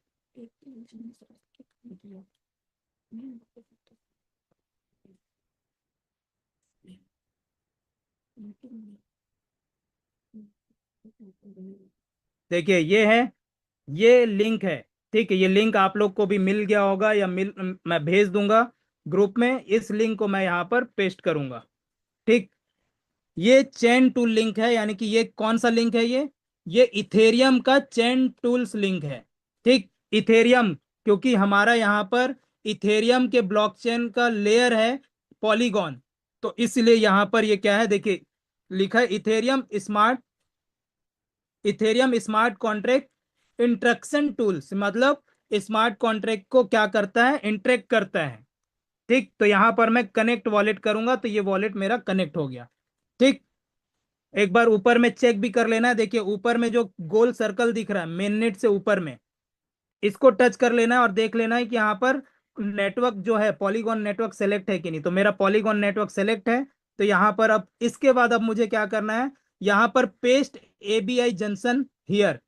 देखिए ये है, ये लिंक है। ठीक है, ये लिंक आप लोग को भी मिल गया होगा, या मैं भेज दूंगा ग्रुप में, इस लिंक को मैं यहाँ पर पेस्ट करूंगा। ठीक, ये चेन टूल लिंक है, यानी कि ये कौन सा लिंक है, ये इथेरियम का चेन टूल्स लिंक है। ठीक, इथेरियम, क्योंकि हमारा यहाँ पर इथेरियम के ब्लॉकचेन का लेयर है पॉलीगॉन, तो इसलिए यहाँ पर ये क्या है, देखिए लिखा है Ethereum smart contract interaction tools, मतलब स्मार्ट कॉन्ट्रैक्ट को क्या करता है, इंटरेक्ट करता है। ठीक, तो यहाँ पर मैं कनेक्ट वॉलेट करूंगा, तो ये वॉलेट मेरा कनेक्ट हो गया। ठीक, एक बार ऊपर में चेक भी कर लेना है, देखिए ऊपर में जो गोल सर्कल दिख रहा है मेन नेट से ऊपर में, इसको टच कर लेना है और देख लेना है कि यहाँ पर नेटवर्क जो है पॉलीगॉन नेटवर्क सेलेक्ट है कि नहीं। तो मेरा पॉलीगॉन नेटवर्क सेलेक्ट है। तो यहाँ पर अब इसके बाद अब मुझे क्या करना है, यहाँ पर पेस्ट एबीआई जंक्शन हियर।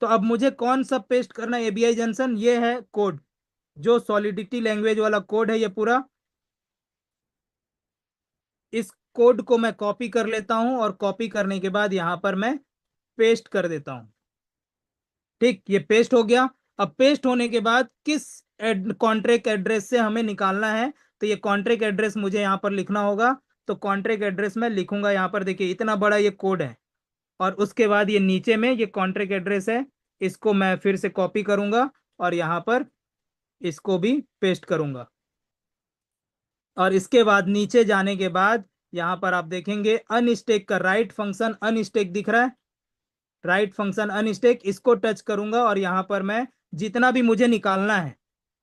तो अब मुझे कौन सा पेस्ट करना है, एबीआई जंक्शन, ये है कोड, जो सॉलिडिटी लैंग्वेज वाला कोड है ये पूरा। इस कोड को मैं कॉपी कर लेता हूं, और कॉपी करने के बाद यहां पर मैं पेस्ट कर देता हूं। ठीक, ये पेस्ट हो गया। अब पेस्ट होने के बाद किस कॉन्ट्रैक्ट एड्रेस से हमें निकालना है, तो ये कॉन्ट्रैक्ट एड्रेस मुझे यहाँ पर लिखना होगा। तो कॉन्ट्रैक्ट एड्रेस में लिखूंगा, यहाँ पर देखिए इतना बड़ा ये कोड है, और उसके बाद ये नीचे में ये कॉन्ट्रैक्ट एड्रेस है, इसको मैं फिर से कॉपी करूंगा और यहाँ पर इसको भी पेस्ट करूंगा। और इसके बाद नीचे जाने के बाद यहाँ पर आप देखेंगे अनस्टेक का राइट फंक्शन अनस्टेक दिख रहा है, राइट फंक्शन अनस्टेक, इसको टच करूंगा, और यहाँ पर मैं जितना भी मुझे निकालना है,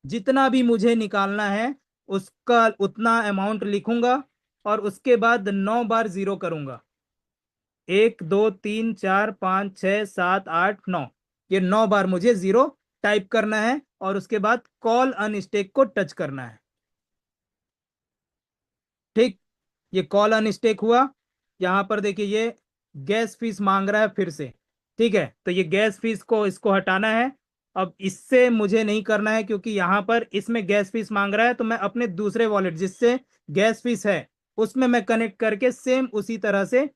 जितना भी मुझे निकालना है उसका उतना अमाउंट लिखूंगा, और उसके बाद 9 बार जीरो करूंगा। 1 2 3 4 5 6 7 8 9, ये 9 बार मुझे जीरो टाइप करना है और उसके बाद कॉल अनस्टेक को टच करना है। ठीक, ये कॉल अनस्टेक हुआ। यहां पर देखिए ये गैस फीस मांग रहा है फिर से। ठीक है, तो ये गैस फीस को इसको हटाना है। अब इससे मुझे नहीं करना है क्योंकि यहां पर इसमें गैस फीस मांग रहा है, तो मैं अपने दूसरे वॉलेट जिससे गैस फीस है उसमें मैं कनेक्ट करके सेम उसी तरह से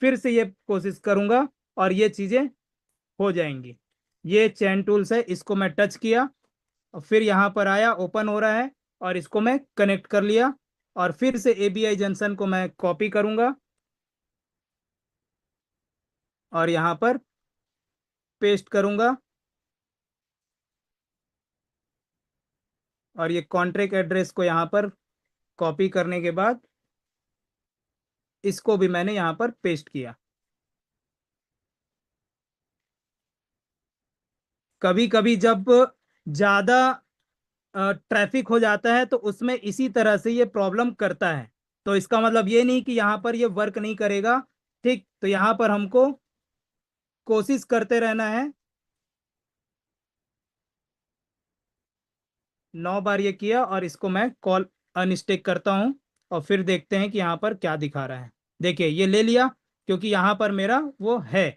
फिर से ये कोशिश करूंगा और ये चीजें हो जाएंगी। ये चैन टूल्स है, इसको मैं टच किया और फिर यहाँ पर आया, ओपन हो रहा है और इसको मैं कनेक्ट कर लिया और फिर से एबीआई जंक्शन को मैं कॉपी करूंगा और यहाँ पर पेस्ट करूंगा और ये कॉन्ट्रैक्ट एड्रेस को यहाँ पर कॉपी करने के बाद इसको भी मैंने यहाँ पर पेस्ट किया। कभी कभी जब ज्यादा ट्रैफिक हो जाता है तो उसमें इसी तरह से ये प्रॉब्लम करता है। तो इसका मतलब ये नहीं कि यहाँ पर ये वर्क नहीं करेगा। ठीक, तो यहाँ पर हमको कोशिश करते रहना है। 9 बार ये किया और इसको मैं कॉल अनस्टेक करता हूं और फिर देखते हैं कि यहाँ पर क्या दिखा रहा है। देखिए ये ले लिया क्योंकि यहाँ पर मेरा वो है।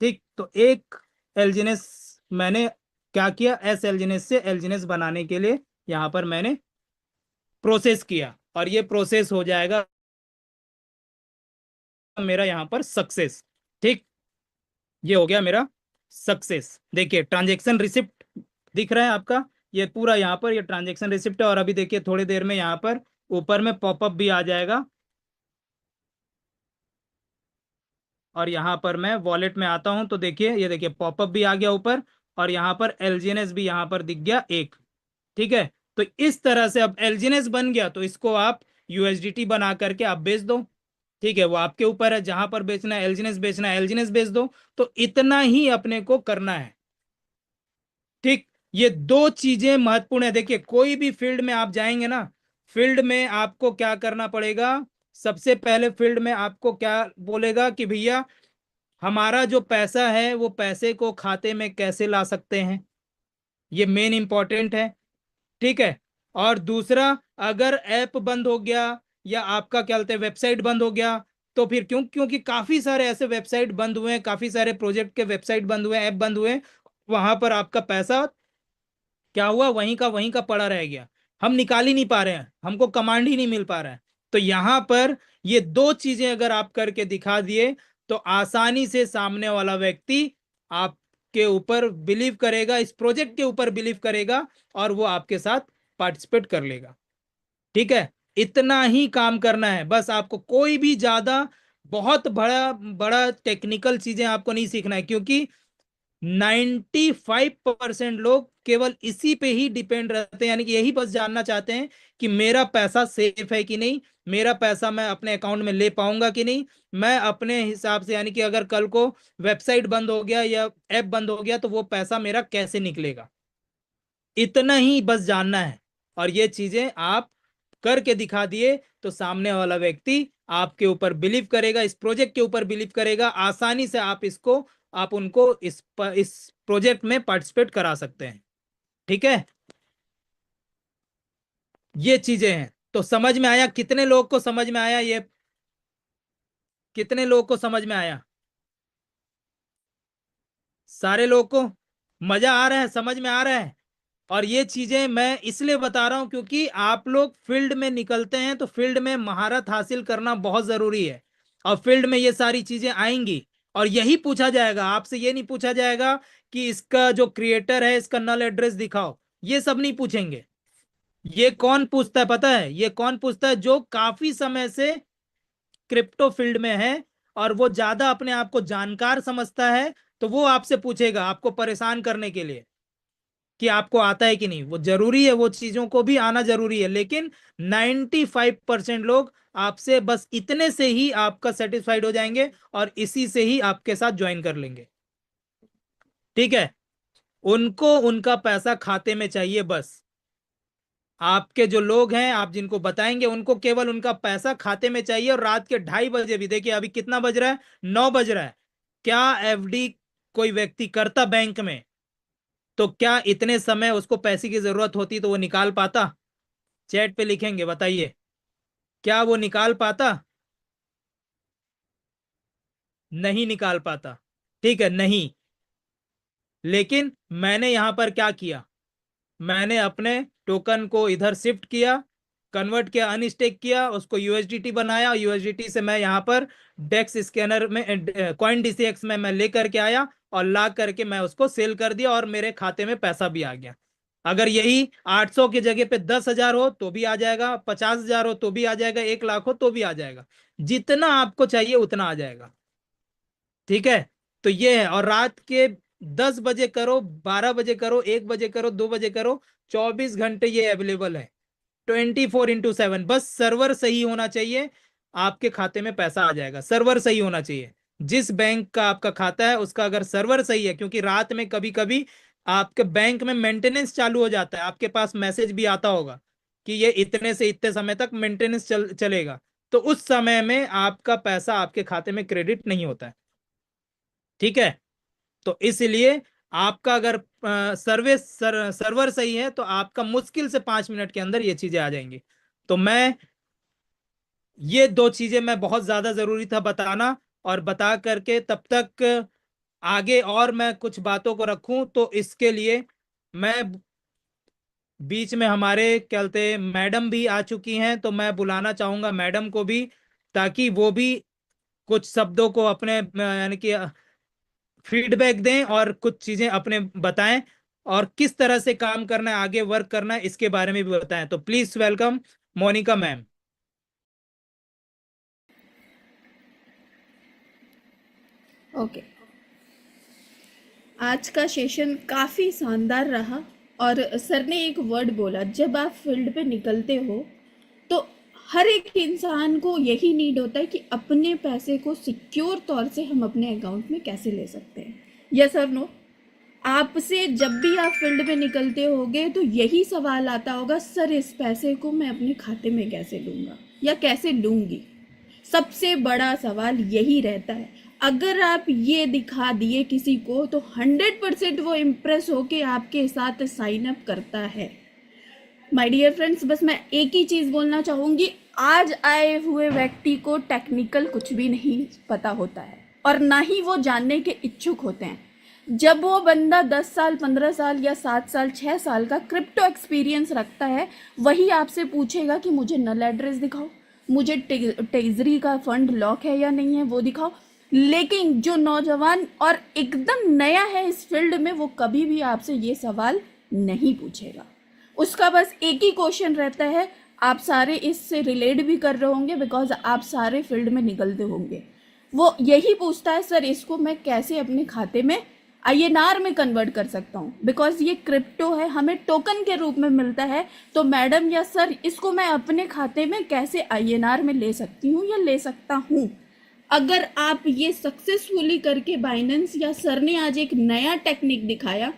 ठीक, तो एक एलजीनेस मैंने क्या किया, एस एलजीनेस से एलजीनेस बनाने के लिए यहाँ पर मैंने प्रोसेस किया और ये प्रोसेस हो जाएगा मेरा यहाँ पर सक्सेस। ठीक, ये हो गया मेरा सक्सेस। देखिए ट्रांजेक्शन रिसिप्ट दिख रहा है आपका, ये पूरा यहाँ पर ये ट्रांजेक्शन रिसिप्ट है। और अभी देखिए थोड़ी देर में यहाँ पर ऊपर में पॉपअप भी आ जाएगा और यहाँ पर मैं वॉलेट में आता हूँ तो देखिए ये देखिए पॉपअप भी आ गया ऊपर और यहाँ पर एलजीएनएस भी यहाँ पर दिख गया एक। ठीक है, तो इस तरह से अब एलजीएनएस बन गया तो इसको आप यूएसडीटी बना करके आप बेच दो। ठीक है, वो आपके ऊपर है, जहां पर बेचना है एलजीएनएस बेचना है एलजीएनएस बेच दो। तो इतना ही अपने को करना है। ठीक, ये दो चीजें महत्वपूर्ण है। देखिए कोई भी फील्ड में आप जाएंगे ना, फील्ड में आपको क्या करना पड़ेगा, सबसे पहले फील्ड में आपको क्या बोलेगा कि भैया हमारा जो पैसा है वो पैसे को खाते में कैसे ला सकते हैं, ये मेन इंपॉर्टेंट है। ठीक है, और दूसरा, अगर ऐप बंद हो गया या आपका क्या बोलते हैं वेबसाइट बंद हो गया तो फिर क्योंकि काफी सारे ऐसे वेबसाइट बंद हुए हैं, काफी सारे प्रोजेक्ट के वेबसाइट बंद हुए, ऐप बंद हुए, वहां पर आपका पैसा क्या हुआ, वहीं का पड़ा रह गया। हम निकाल ही नहीं पा रहे हैं, हमको कमांड ही नहीं मिल पा रहा है। तो यहां पर ये दो चीजें अगर आप करके दिखा दिए तो आसानी से सामने वाला व्यक्ति आपके ऊपर बिलीव करेगा, इस प्रोजेक्ट के ऊपर बिलीव करेगा और वो आपके साथ पार्टिसिपेट कर लेगा। ठीक है, इतना ही काम करना है बस आपको, कोई भी ज्यादा बहुत बड़ा बड़ा टेक्निकल चीजें आपको नहीं सीखना है क्योंकि 95% लोग केवल इसी पे ही डिपेंड रहते हैं, यानी कि यही बस जानना चाहते हैं कि मेरा पैसा सेफ है कि नहीं, मेरा पैसा मैं अपने अकाउंट में ले पाऊंगा कि नहीं, मैं अपने हिसाब से, यानी कि अगर कल को वेबसाइट बंद हो गया या ऐप बंद हो गया तो वो पैसा मेरा कैसे निकलेगा, इतना ही बस जानना है। और ये चीजें आप करके दिखा दिए तो सामने वाला व्यक्ति आपके ऊपर बिलीव करेगा, इस प्रोजेक्ट के ऊपर बिलीव करेगा, आसानी से आप इसको, आप उनको इस प्रोजेक्ट में पार्टिसिपेट करा सकते हैं। ठीक है, ये चीजें हैं। तो समझ में आया, कितने लोग को समझ में आया ये, कितने लोग को समझ में आया? सारे लोग को मजा आ रहा है, समझ में आ रहा है? और ये चीजें मैं इसलिए बता रहा हूं क्योंकि आप लोग फील्ड में निकलते हैं तो फील्ड में महारत हासिल करना बहुत जरूरी है और फील्ड में ये सारी चीजें आएंगी और यही पूछा जाएगा आपसे। ये नहीं पूछा जाएगा कि इसका जो क्रिएटर है इसका नल एड्रेस दिखाओ, ये सब नहीं पूछेंगे। ये कौन पूछता है पता है? ये कौन पूछता है? जो काफी समय से क्रिप्टो फील्ड में है और वो ज्यादा अपने आप को जानकार समझता है, तो वो आपसे पूछेगा आपको परेशान करने के लिए कि आपको आता है कि नहीं। वो जरूरी है, वो चीजों को भी आना जरूरी है, लेकिन 95% लोग आपसे बस इतने से ही आपका सेटिस्फाइड हो जाएंगे और इसी से ही आपके साथ ज्वाइन कर लेंगे। ठीक है, उनको उनका पैसा खाते में चाहिए बस। आपके जो लोग हैं आप जिनको बताएंगे उनको केवल उनका पैसा खाते में चाहिए। और रात के 2:30 भी, देखिए अभी कितना बज रहा है, 9 बज रहा है, क्या एफडी कोई व्यक्ति करता बैंक में? तो क्या इतने समय उसको पैसे की जरूरत होती तो वो निकाल पाता? चैट पे लिखेंगे, बताइए, क्या वो निकाल पाता? नहीं निकाल पाता, ठीक है, नहीं। लेकिन मैंने यहां पर क्या किया, मैंने अपने टोकन को इधर शिफ्ट किया, कन्वर्ट किया, अनस्टेक किया, उसको यूएसडीटी बनाया, यूएसडीटी से मैं यहाँ पर डेक्स स्कैनर में, कॉइन डीसीएक्स में मैं लेकर के आया और ला करके मैं उसको सेल कर दिया और मेरे खाते में पैसा भी आ गया। अगर यही 800 की जगह पे 10,000 हो तो भी आ जाएगा, 50,000 हो तो भी आ जाएगा, 1 लाख हो तो भी आ जाएगा, जितना आपको चाहिए उतना आ जाएगा। ठीक है, तो ये है। और रात के 10 बजे करो, 12 बजे करो, 1 बजे करो, 2 बजे करो, 24 घंटे ये अवेलेबल है, 24x7। बस सर्वर सही होना चाहिए, आपके खाते में पैसा आ जाएगा। सर्वर सही होना चाहिए, जिस बैंक का आपका खाता है उसका अगर सर्वर सही है, क्योंकि रात में कभी कभी आपके बैंक में मेंटेनेंस चालू हो जाता है, आपके पास मैसेज भी आता होगा कि ये इतने से इतने समय तक मेंटेनेंस चलेगा, तो उस समय में आपका पैसा आपके खाते में क्रेडिट नहीं होता है। ठीक है, तो इसलिए आपका अगर सर्वर सही है तो आपका मुश्किल से 5 मिनट के अंदर ये चीजें आ जाएंगी। तो मैं, ये दो चीजें मैं बहुत ज्यादा जरूरी था बताना, और बता करके तब तक आगे और मैं कुछ बातों को रखूं, तो इसके लिए मैं, बीच में हमारे क्या कहते हैं मैडम भी आ चुकी हैं, तो मैं बुलाना चाहूंगा मैडम को भी, ताकि वो भी कुछ शब्दों को अपने यानी कि फीडबैक दें और कुछ चीजें अपने बताएं, और किस तरह से काम करना है, आगे वर्क करना है, इसके बारे में भी बताएं। तो please welcome Monica ma'am. Okay, आज का सेशन काफ़ी शानदार रहा। और सर ने एक वर्ड बोला, जब आप फील्ड पे निकलते हो तो हर एक इंसान को यही नीड होता है कि अपने पैसे को सिक्योर तौर से हम अपने अकाउंट में कैसे ले सकते हैं। यस और नो? आपसे जब भी आप फील्ड में निकलते होगे तो यही सवाल आता होगा, सर इस पैसे को मैं अपने खाते में कैसे लूँगा या कैसे लूँगी। सबसे बड़ा सवाल यही रहता है। अगर आप ये दिखा दिए किसी को तो 100% वो इम्प्रेस होके आपके साथ साइन अप करता है। माय डियर फ्रेंड्स, बस मैं एक ही चीज़ बोलना चाहूँगी, आज आए हुए व्यक्ति को टेक्निकल कुछ भी नहीं पता होता है और ना ही वो जानने के इच्छुक होते हैं। जब वो बंदा 10 साल, 15 साल या 7 साल, 6 साल का क्रिप्टो एक्सपीरियंस रखता है, वही आपसे पूछेगा कि मुझे नल एड्रेस दिखाओ, मुझे ट्रेजरी का फंड लॉक है या नहीं है वो दिखाओ। लेकिन जो नौजवान और एकदम नया है इस फील्ड में, वो कभी भी आपसे ये सवाल नहीं पूछेगा। उसका बस एक ही क्वेश्चन रहता है, आप सारे इससे रिलेट भी कर रहे होंगे बिकॉज आप सारे फील्ड में निकलते होंगे। वो यही पूछता है, सर इसको मैं कैसे अपने खाते में INR में कन्वर्ट कर सकता हूँ, बिकॉज ये क्रिप्टो है, हमें टोकन के रूप में मिलता है। तो मैडम या सर, इसको मैं अपने खाते में कैसे INR में ले सकती हूँ या ले सकता हूँ। अगर आप ये सक्सेसफुली करके, बाइनेंस या सर ने आज एक नया टेक्निक दिखाया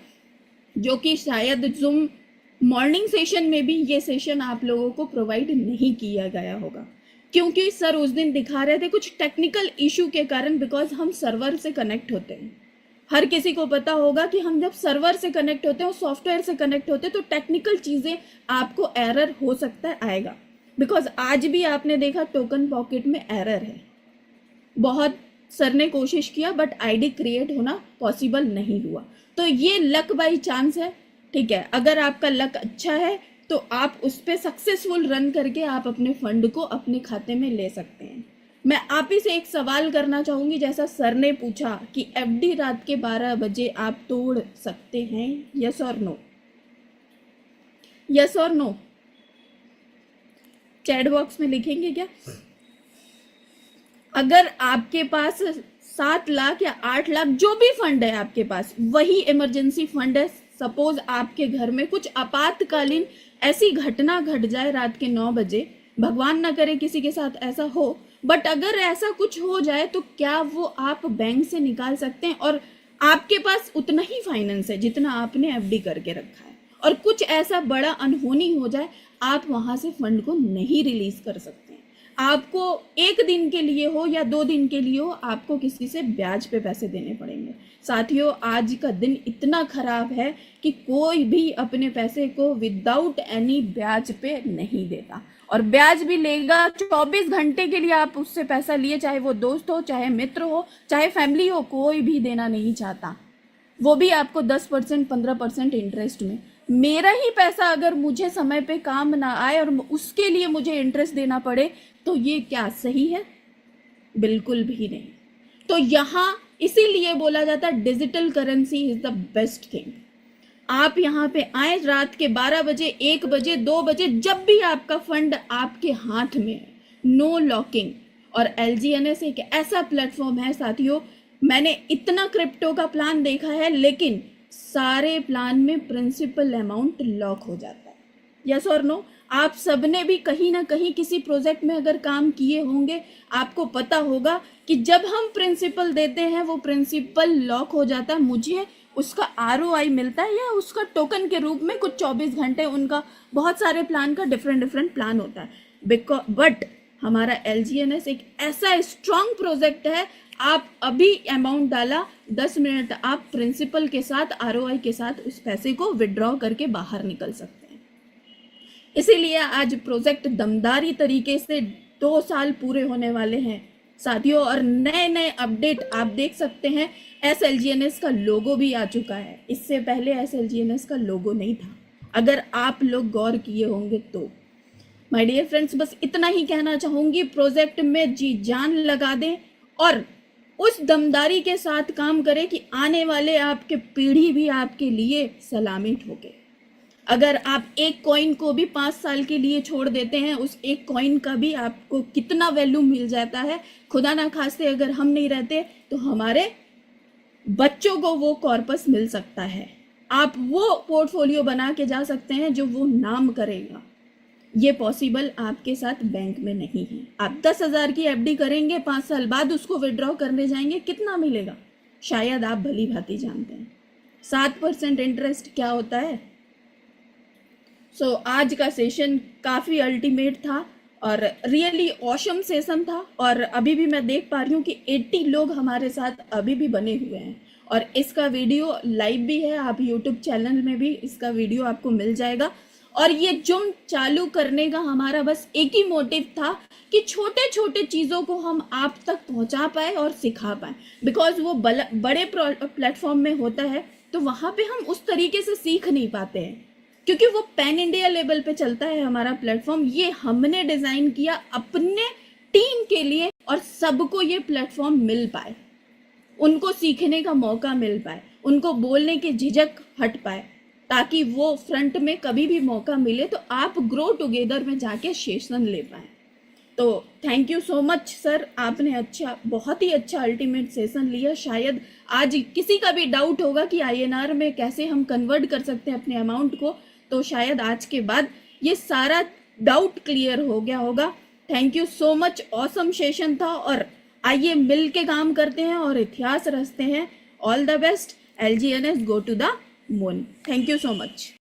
जो कि शायद जूम मॉर्निंग सेशन में भी ये सेशन आप लोगों को प्रोवाइड नहीं किया गया होगा, क्योंकि सर उस दिन दिखा रहे थे कुछ टेक्निकल इशू के कारण, बिकॉज हम सर्वर से कनेक्ट होते हैं। हर किसी को पता होगा कि हम जब सर्वर से कनेक्ट होते हैं और सॉफ्टवेयर से कनेक्ट होते हैं तो टेक्निकल चीज़ें आपको एरर हो सकता है, आएगा। बिकॉज आज भी आपने देखा टोकन पॉकेट में एरर है। बहुत सर ने कोशिश किया बट आईडी क्रिएट होना पॉसिबल नहीं हुआ। तो ये लक बाई चांस है, ठीक है। अगर आपका लक अच्छा है तो आप उस पर सक्सेसफुल रन करके आप अपने फंड को अपने खाते में ले सकते हैं। मैं आप ही से एक सवाल करना चाहूँगी, जैसा सर ने पूछा कि FD रात के 12 बजे आप तोड़ सकते हैं, यस और नो? यस और नो चैट बॉक्स में लिखेंगे क्या? अगर आपके पास 7 लाख या 8 लाख जो भी फंड है आपके पास, वही इमरजेंसी फंड है। सपोज आपके घर में कुछ आपातकालीन ऐसी घटना घट जाए रात के 9 बजे, भगवान ना करे किसी के साथ ऐसा हो, बट अगर ऐसा कुछ हो जाए तो क्या वो आप बैंक से निकाल सकते हैं? और आपके पास उतना ही फाइनेंस है जितना आपने FD करके रखा है, और कुछ ऐसा बड़ा अनहोनी हो जाए, आप वहां से फंड को नहीं रिलीज कर सकते हैं। आपको 1 दिन के लिए हो या 2 दिन के लिए हो, आपको किसी से ब्याज पे पैसे देने पड़ेंगे। साथियों, आज का दिन इतना खराब है कि कोई भी अपने पैसे को विदाउट एनी ब्याज पे नहीं देता, और ब्याज भी लेगा 24 घंटे के लिए आप उससे पैसा लिए, चाहे वो दोस्त हो, चाहे मित्र हो, चाहे फैमिली हो, कोई भी देना नहीं चाहता, वो भी आपको 10% 15% इंटरेस्ट में। मेरा ही पैसा अगर मुझे समय पे काम ना आए और उसके लिए मुझे इंटरेस्ट देना पड़े, तो ये क्या सही है? बिल्कुल भी नहीं। तो यहाँ इसीलिए बोला जाता है digital currency is the best thing. आप यहाँ पे आए रात के 12 बजे, 1 बजे, 2 बजे, जब भी आपका फंड आपके हाथ में है, नो लॉकिंग। और LGNS एक ऐसा प्लेटफॉर्म है साथियों, मैंने इतना क्रिप्टो का प्लान देखा है, लेकिन सारे प्लान में प्रिंसिपल अमाउंट लॉक हो जाता है। यस और नो? आप सबने भी कहीं ना कहीं किसी प्रोजेक्ट में अगर काम किए होंगे, आपको पता होगा कि जब हम प्रिंसिपल देते हैं वो प्रिंसिपल लॉक हो जाता है, मुझे उसका ROI मिलता है या उसका टोकन के रूप में कुछ 24 घंटे, उनका बहुत सारे प्लान का डिफरेंट प्लान होता है। बट हमारा LGNS एक ऐसा स्ट्रॉन्ग प्रोजेक्ट है, आप अभी अमाउंट डाला, 10 मिनट आप प्रिंसिपल के साथ, ROI के साथ उस पैसे को विड्रॉ करके बाहर निकल सकते हैं। इसीलिए आज प्रोजेक्ट दमदारी तरीके से 2 साल पूरे होने वाले हैं साथियों, और नए नए अपडेट आप देख सकते हैं। SLGNS का लोगो भी आ चुका है, इससे पहले SLGNS का लोगो नहीं था, अगर आप लोग गौर किए होंगे तो। माय डियर फ्रेंड्स, बस इतना ही कहना चाहूंगी, प्रोजेक्ट में जी जान लगा दें और उस दमदारी के साथ काम करें कि आने वाले आपके पीढ़ी भी आपके लिए सलामी ठोके। अगर आप एक कॉइन को भी 5 साल के लिए छोड़ देते हैं, उस एक कॉइन का भी आपको कितना वैल्यू मिल जाता है। खुदा ना खास्ते अगर हम नहीं रहते तो हमारे बच्चों को वो कॉर्पस मिल सकता है, आप वो पोर्टफोलियो बना के जा सकते हैं जो वो नाम करेगा। ये पॉसिबल आपके साथ बैंक में नहीं है। आप 10,000 की FD करेंगे, 5 साल बाद उसको विड्रॉ करने जाएंगे, कितना मिलेगा शायद आप भली भांति जानते हैं। 7% इंटरेस्ट क्या होता है। सो आज का सेशन काफ़ी अल्टीमेट था और रियली ऑसम सेशन था, और अभी भी मैं देख पा रही हूँ कि 80 लोग हमारे साथ अभी भी बने हुए हैं, और इसका वीडियो लाइव भी है, आप यूट्यूब चैनल में भी इसका वीडियो आपको मिल जाएगा। और ये जुम चालू करने का हमारा बस एक ही मोटिव था कि छोटे छोटे चीज़ों को हम आप तक पहुंचा पाए और सिखा पाए, बिकॉज वो बड़े प्लेटफॉर्म में होता है तो वहाँ पे हम उस तरीके से सीख नहीं पाते हैं, क्योंकि वो पैन इंडिया लेवल पे चलता है हमारा प्लेटफॉर्म। ये हमने डिज़ाइन किया अपने टीम के लिए, और सबको ये प्लेटफॉर्म मिल पाए, उनको सीखने का मौका मिल पाए, उनको बोलने की झिझक हट पाए, ताकि वो फ्रंट में कभी भी मौका मिले तो आप ग्रो टुगेदर में जाके सेशन ले पाए। तो thank you so much sir, आपने बहुत ही अच्छा अल्टीमेट सेशन लिया। शायद आज किसी का भी डाउट होगा कि INR में कैसे हम कन्वर्ट कर सकते हैं अपने अमाउंट को, तो शायद आज के बाद ये सारा डाउट क्लियर हो गया होगा। Thank you so much, awesome session था, और आइए मिल के काम करते हैं और इतिहास रचते हैं। All the best, LGNS go to the moon. Thank you so much.